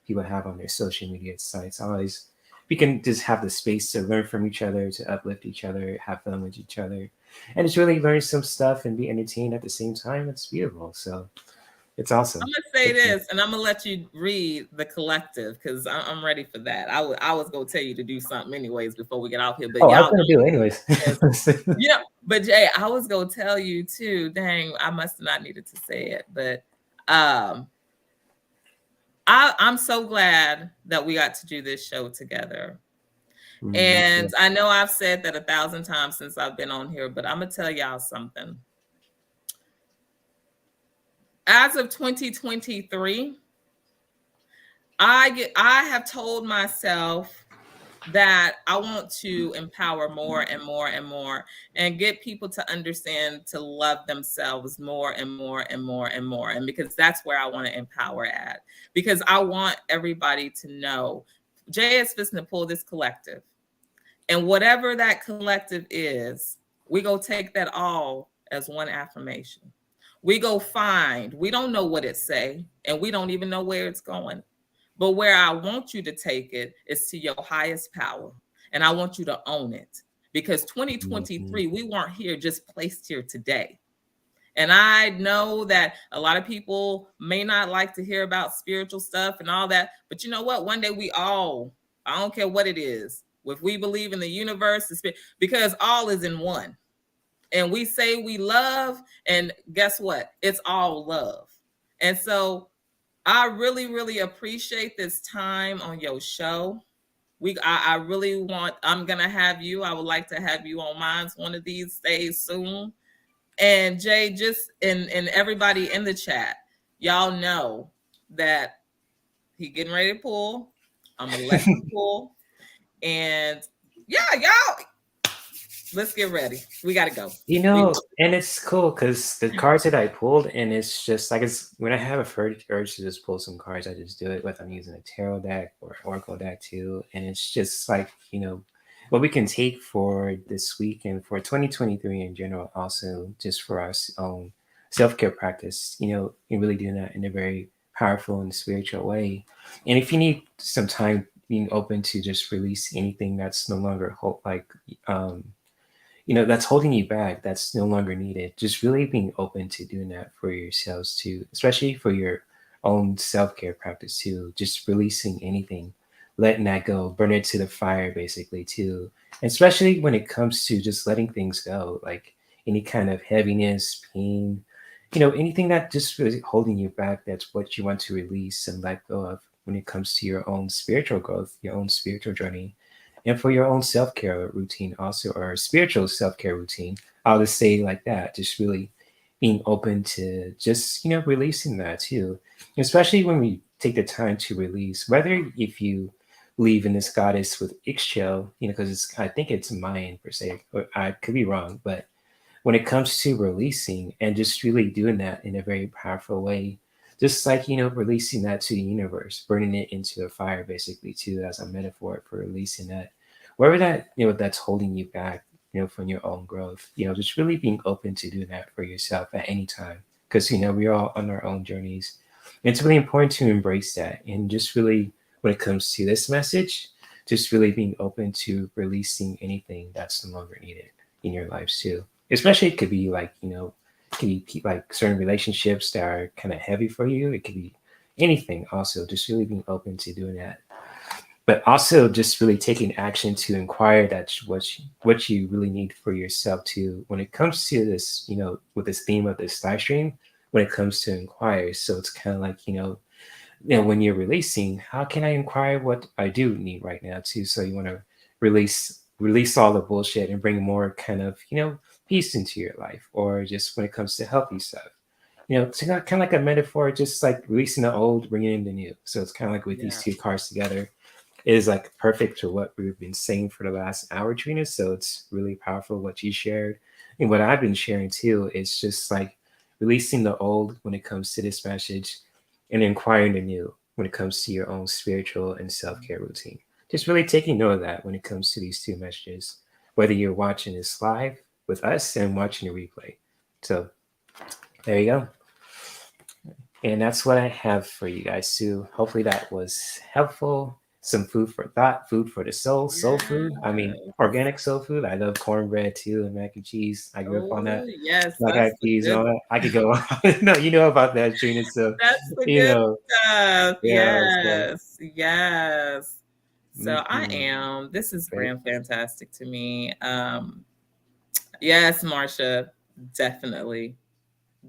people have on their social media sites, always we can just have the space to learn from each other, to uplift each other, have fun with each other, and just really learn some stuff and be entertained at the same time. It's beautiful. So it's awesome. I'm gonna say this, and I'm gonna let you read the collective because I'm ready for that. I was gonna tell you to do something anyways before we get out here, but Oh, I was y'all gonna do it anyways. know, yeah. But Jay, I was gonna tell you too. Dang, I must have not needed to say it, but I'm so glad that we got to do this show together. And I know I've said that 1,000 times since I've been on here, but I'm gonna tell y'all something. As of 2023, I have told myself that I want to empower more and more and more and get people to understand to love themselves more and more and more and more. And because that's where I want to empower at, because I want everybody to know Jay is fixing to pull this collective. And whatever that collective is, we go take that all as one affirmation. We go find, we don't know what it say, and we don't even know where it's going. But where I want you to take it is to your highest power. And I want you to own it. Because 2023, we weren't here just placed here today. And I know that a lot of people may not like to hear about spiritual stuff and all that. But you know what? One day we all, I don't care what it is, if we believe in the universe, because all is in one. And we say we love, and guess what? It's all love. And so I really, really appreciate this time on your show. I really I'm gonna have you. I would like to have you on mine one of these days soon. And Jay, just and everybody in the chat, y'all know that he getting ready to pull. I'm gonna let him pull. And yeah, y'all, let's get ready. We gotta go. And it's cool because the cards that I pulled, and it's just like it's when I have a urge to just pull some cards, I just do it. Whether I'm using a tarot deck or oracle deck too, and it's just like what we can take for this week and for 2023 in general, also just for our own self-care practice. And really doing that in a very powerful and spiritual way. And if you need some time, being open to just release anything that's no longer that's holding you back, that's no longer needed, just really being open to doing that for yourselves too, especially for your own self-care practice too, just releasing anything, letting that go, burn it to the fire basically too. And especially when it comes to just letting things go, like any kind of heaviness, pain, anything that just really holding you back, that's what you want to release and let go of when it comes to your own spiritual growth, your own spiritual journey, and for your own self-care routine also, or spiritual self-care routine. I'll just say like that, just really being open to just releasing that too, especially when we take the time to release, whether if you believe in this goddess with Ixchel, because I think it's Mayan per se, or I could be wrong, but when it comes to releasing and just really doing that in a very powerful way, just like releasing that to the universe, burning it into a fire basically too, as a metaphor for releasing that, wherever that that's holding you back from your own growth, just really being open to do that for yourself at any time, because we're all on our own journeys. And it's really important to embrace that, and just really when it comes to this message, just really being open to releasing anything that's no longer needed in your lives too. Especially it could be like it could be like certain relationships that are kind of heavy for you. It could be anything. Also, just really being open to doing that, but also just really taking action to inquire that's what you really need for yourself too. When it comes to this, with this theme of this live stream, when it comes to inquire, so it's kind of like when you're releasing, how can I inquire what I do need right now too? So you want to release all the bullshit and bring more kind of peace into your life, or just when it comes to healthy stuff. It's kind of like a metaphor, just like releasing the old, bringing in the new. So it's kind of like with these two cards together, it is like perfect for what we've been saying for the last hour, Trina. So it's really powerful what you shared. And what I've been sharing too is just like releasing the old when it comes to this message, and inquiring the new when it comes to your own spiritual and self-care routine. Just really taking note of that when it comes to these two messages, whether you're watching this live with us and watching the replay. So there you go. And that's what I have for you guys too. Hopefully that was helpful. Some food for thought, food for the soul, soul food. I mean, Yes. organic soul food. I love cornbread too and mac and cheese. I grew up on Oh, that. yes, Black that's eyed the peas and good all that. I could go on. No, you know about that, Trina. So, that's the you good know, stuff. yeah. So, Yes, yes. So I mhm, am. This is great. brand fantastic to me. Yes, Marcia, definitely,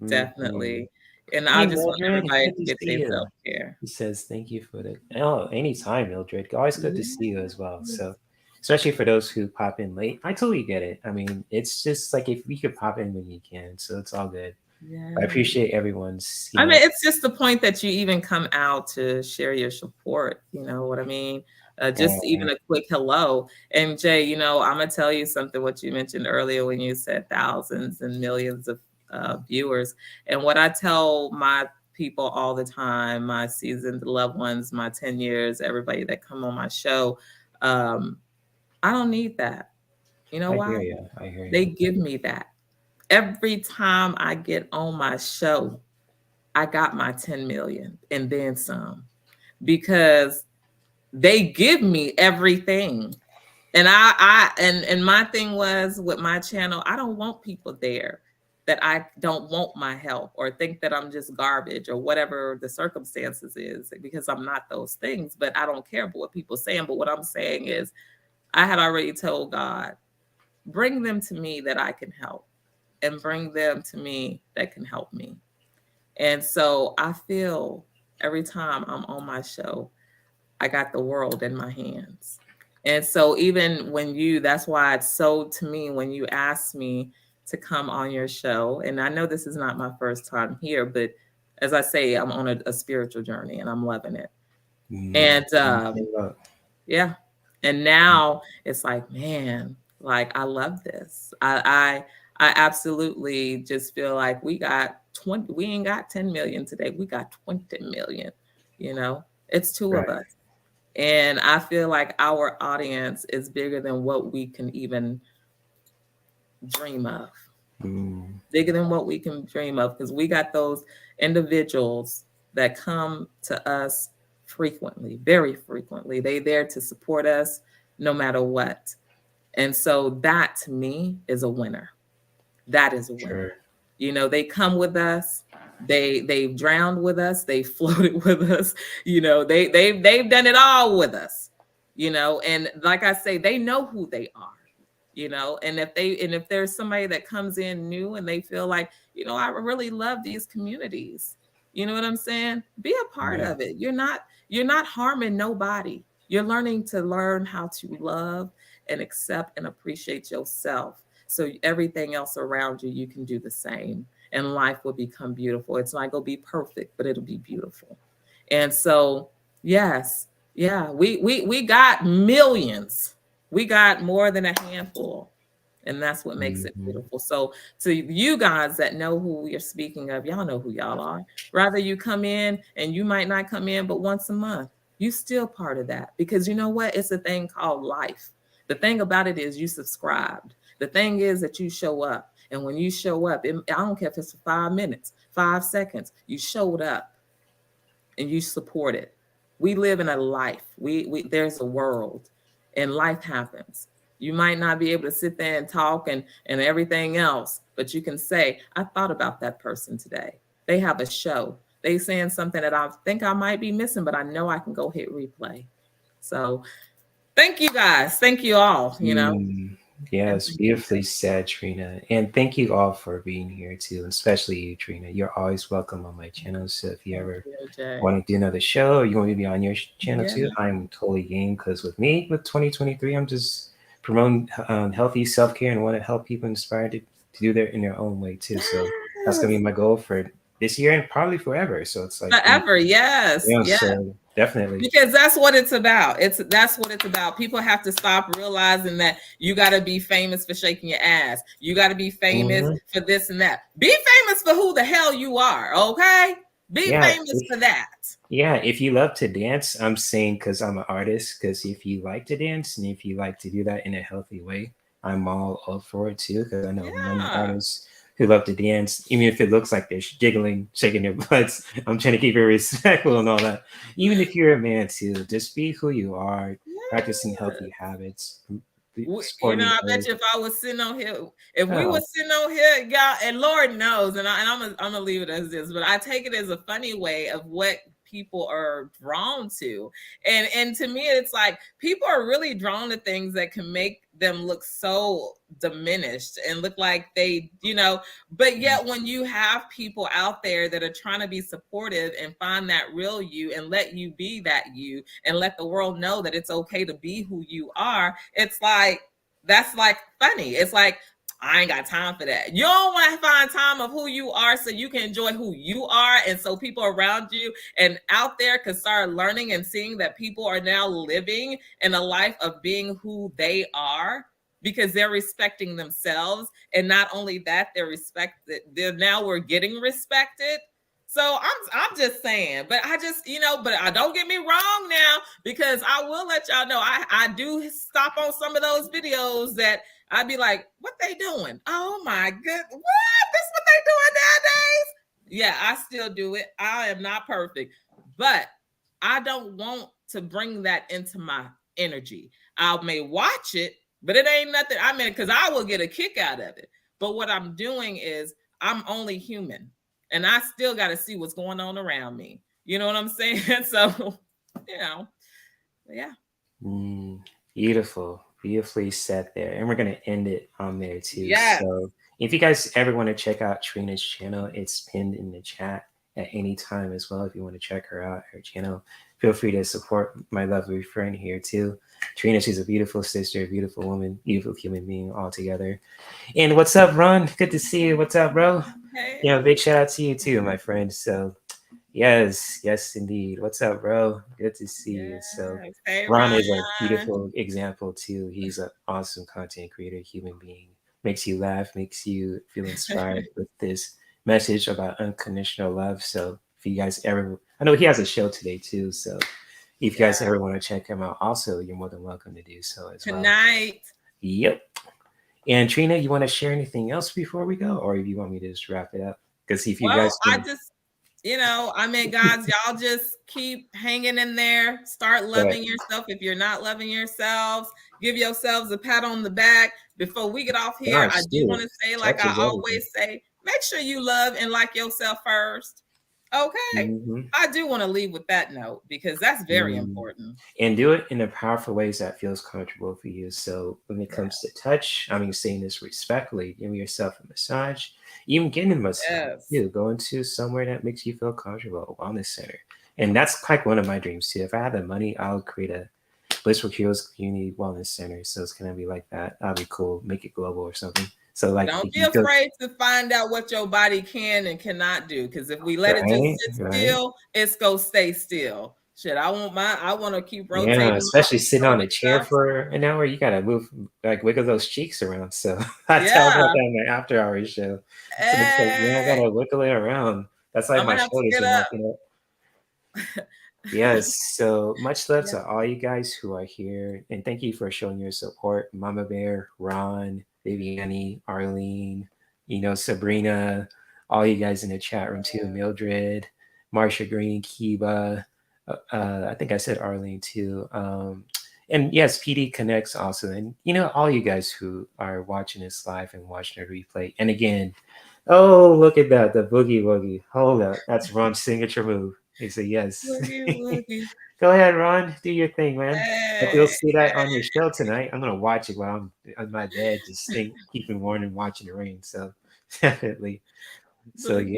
Mhm. definitely. And I Hey, just want Mildred, it's everybody good to to get see their you. self-care. He says, thank you for the, oh, anytime, Mildred. Always good to see you as well. Yes. So, especially for those who pop in late, I totally get it. I mean, it's just like if we could pop in when you can, so it's all good. I Yes. appreciate everyone's, I mean, it's just the point that you even come out to share your support. You know what I mean? Just uh, even a quick hello. And Jay, I'm gonna tell you something. What you mentioned earlier when you said thousands and millions of viewers, and what I tell my people all the time, my seasoned loved ones, my 10 years, everybody that come on my show, um, I don't need that. You know I why? hear you. I hear They you. give me that every time I get on my show. I got my 10 million and then some because they give me everything. And and my thing was with my channel, I don't want people there that I don't want my help or think that I'm just garbage or whatever the circumstances is because I'm not those things. But I don't care about what people are saying. But what I'm saying is I had already told God, bring them to me that I can help and bring them to me that can help me. And so I feel every time I'm on my show, I got the world in my hands. And so even when that's why it's so to me when you ask me to come on your show, and I know this is not my first time here, but as I say, I'm on a spiritual journey and I'm loving it. Mm, And look, yeah. And now it's like, man, like I love this. I absolutely just feel like we ain't got 10 million today. We got 20 million, you know. It's two of right. us. And I feel like our audience is bigger than what we can even dream of. Mm, Bigger than what we can dream of because we got those individuals that come to us frequently, very frequently. They there to support us no matter what. And so that to me is a winner. That is a winner. sure. They come with us. They've drowned with us. They floated with us. They've done it all with us. And like I say, they know who they are. And if there's somebody that comes in new and they feel like, I really love these communities. You know what I'm saying? Be a part Yeah. of it. You're not harming nobody. You're learn how to love and accept and appreciate yourself. So everything else around you, you can do the same. And life will become beautiful. It's not gonna be perfect, but it'll be beautiful. And so, yes, yeah, we got millions. We got more than a handful. And that's what makes it Hmm. beautiful. So to you guys that know who we're speaking of, y'all know who y'all are. Rather you come in and you might not come in but once a month. You still part of that because you know what? It's a thing called life. The thing about it is you subscribed. The thing is that you show up. And when you show up, I don't care if it's for 5 minutes, 5 seconds, you showed up and you support it. We live in a life. We there's a world and life happens. You might not be able to sit there and talk and everything else, but you can say, I thought about that person today. They have a show. They saying something that I think I might be missing, but I know I can go hit replay. So thank you guys. Thank you all. Mm, And yes, thank you, beautifully said, Trina. And thank you all for being here too, especially you, Trina. You're always welcome on my channel. So if you thank ever you, Jay. want to do another show or you want me to be on your channel Yeah. too, I'm totally game. Because with me, with 2023, I'm just promoting healthy self care and want to help people inspired to do their in their own way too. So that's gonna be Yes. my goal for this year and probably forever. So it's like, Forever. Yes. yeah. Yes. So definitely. Because that's what it's about. That's what it's about. People have to stop realizing that you got to be famous for shaking your ass. You got to be famous Hmm. for this and that. Be famous for who the hell you are, okay? Be Yeah. famous for that. Yeah, if you love to dance, I'm saying because I'm an artist, because if you like to dance and if you like to do that in a healthy way, I'm all up for it too. Because I know many Yeah. artists who love to dance, even if it looks like they're jiggling, shaking their butts. I'm trying to keep it respectful and all that. Even if you're a man too, just be who you are, practicing healthy Yes. habits, You know, supporting I bet others. you if I was sitting on here, if we were Oh, sitting on here, y'all, and Lord knows, I'm gonna leave it as this, but I take it as a funny way of what people are drawn to, and to me, it's like people are really drawn to things that can make them look so diminished and look like they, but yet when you have people out there that are trying to be supportive and find that real you and let you be that you and let the world know that it's okay to be who you are, it's like that's like funny. It's like I ain't got time for that. You don't want to find time of who you are so you can enjoy who you are. And so people around you and out there can start learning and seeing that people are now living in a life of being who they are because they're respecting themselves. And not only that, they're respected. They're now we're getting respected. So I'm just saying, but I just, but I don't get me wrong now, because I will let y'all know I do stop on some of those videos that I'd be like, what they doing? Oh my good, what? This what they doing nowadays? Yeah, I still do it. I am not perfect, but I don't want to bring that into my energy. I may watch it, but it ain't nothing. I mean, because I will get a kick out of it. But what I'm doing is I'm only human and I still got to see what's going on around me. You know what I'm saying? So, you know, yeah. beautiful, beautifully said there. And we're going to end it on there too. Yes. So if you guys ever want to check out Trina's channel, it's pinned in the chat at any time as well. If you want to check her out, her channel, feel free to support my lovely friend here too. Trina, she's a beautiful sister, beautiful woman, beautiful human being altogether. And what's up, Ron? Good to see you. What's up, bro? Hey. Big shout out to you too, my friend. So yes, indeed. What's up, bro? Good to see you. So Yes. Hey, Ron Ron. is a beautiful example too. He's an awesome content creator, human being. Makes you laugh, makes you feel inspired with this message about unconditional love. So if you guys ever, I know he has a show today too. So if you Yeah. guys ever want to check him out, also you're more than welcome to do so as well. Tonight. Yep. And Trina, you want to share anything else before we go, or if you want me to just wrap it up? Because if you Well, guys I can, just, I mean, guys, y'all just keep hanging in there. Start but loving yourself. If you're not loving yourselves, give yourselves a pat on the back. Before we get off here, I gosh, do want dude, to say, like I touches everything. always say, make sure you love and like yourself first. Okay. Mm-hmm. I do want to leave with that note because that's very Mm. important. And do it in a powerful ways that feels comfortable for you. So when it Yeah. comes to touch, I mean, saying this respectfully, giving yourself a massage, even getting a massage, Yes. going to somewhere that makes you feel comfortable, a wellness center. And that's like one of my dreams too. If I had the money, I'll create a Blissful Heroes Community Wellness Center. So it's gonna be like that. That'd be cool. Make it global or something. So like Don't if be you feel afraid to find out what your body can and cannot do. Because if we let it just right, sit right. still, it's gonna stay still. Shit, I want to keep Yeah, rotating my especially sitting on shoulder a chair stuff. for an hour, you gotta move, like wiggle those cheeks around. So I tell about Yeah. that in my after hours show. So it's like, yeah, I Hey, gotta wiggle it around. That's like I'm my gonna have to shoulders get are up. marking up. Yes. So much love Yeah. to all you guys who are here, and thank you for showing your support, Mama Bear, Ron, Viviani, Arlene, Sabrina, all you guys in the chat room too, Mildred, Marsha Green, Kiba. I think I said Arlene too. And yes, PD connects also, and all you guys who are watching this live and watching the replay. And again, oh look at that, the boogie woogie. Hold up, that's Ron's signature move. He said yes. Woogie woogie. Go ahead, Ron. Do your thing, man. If you'll Hey, see that on your show tonight, I'm gonna watch it while I'm on my bed, just keeping warm and watching the rain. So definitely. So boogie.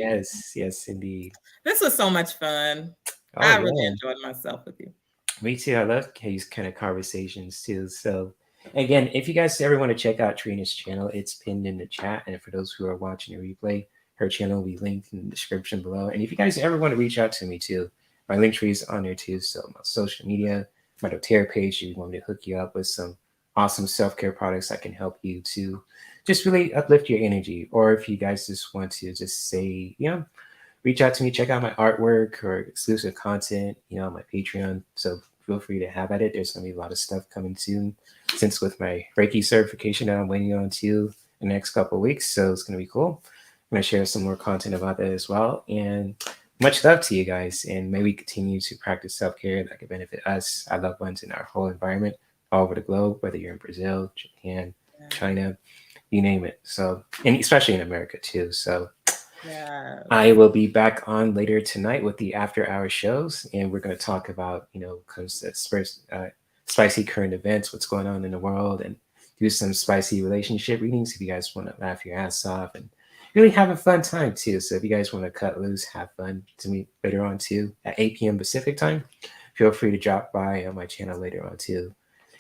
yes, indeed. This was so much fun. Oh I really yeah. enjoyed myself with you. Me too. I love these kind of conversations too. So, again, if you guys ever want to check out Trina's channel, it's pinned in the chat. And for those who are watching the replay, her channel will be linked in the description below. And if you guys ever want to reach out to me too, my Linktree is on there too. So, my social media, my doTERRA page, if you want me to hook you up with some awesome self care products that can help you to just really uplift your energy. Or if you guys just want to just say, reach out to me, check out my artwork or exclusive content, on my Patreon. So feel free to have at it. There's going to be a lot of stuff coming soon, since with my Reiki certification that I'm waiting on too in the next couple of weeks. So it's going to be cool. going to share some more content about that as well. And much love to you guys. And may we continue to practice self care that could benefit us, our loved ones, and our whole environment all over the globe, whether you're in Brazil, Japan, Yeah. China, you name it. So, and especially in America too. So, I Yes. will be back on later tonight with the after hour shows, and we're going to talk about, comes to spicy current events, what's going on in the world, and do some spicy relationship readings if you guys want to laugh your ass off and really have a fun time too. So if you guys want to cut loose, have fun to meet later on too at 8 p.m. Pacific time, feel free to drop by on my channel later on too.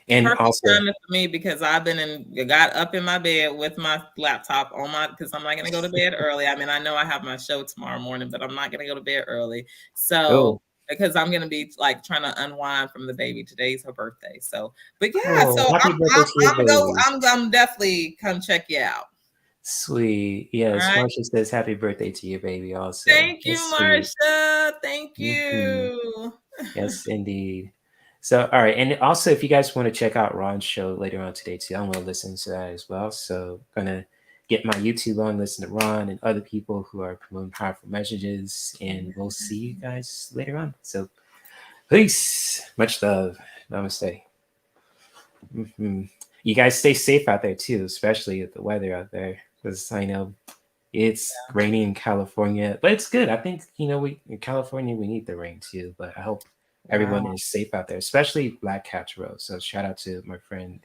And Perfect also, timing for me because I've been got up in my bed with my laptop on my because I'm not gonna go to bed early. I mean, I know I have my show tomorrow morning, but I'm not gonna go to bed early. So oh, because I'm gonna be like trying to unwind from the baby. Today's her birthday. So, but yeah, so oh, happy birthday to your baby. I'm definitely come check you out. Sweet. All Yes, right. Marsha says happy birthday to your baby also. Thank you, That's sweet. Marsha. Thank Hmm. you. Yes, indeed. So, all right. And also, if you guys want to check out Ron's show later on today, too, I'm going to listen to that as well. So, going to get my YouTube on, listen to Ron and other people who are promoting powerful messages. And we'll see you guys later on. So, peace. Much love. Namaste. Hmm. You guys stay safe out there, too, especially with the weather out there. Because I know it's rainy in California, but it's good. I think we in California we need the rain too. But I hope everyone Wow. is safe out there, especially Black Cats Row. So shout out to my friend,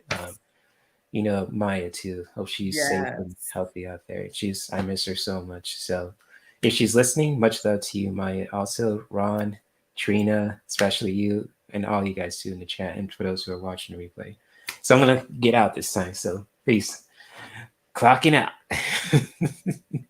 Maya too. Hope she's safe and Yes. healthy out there. I miss her so much. So if she's listening, much love to you, Maya. Also, Ron, Trina, especially you, and all you guys too in the chat, and for those who are watching the replay. So I'm gonna get out this time. So peace. Clocking out.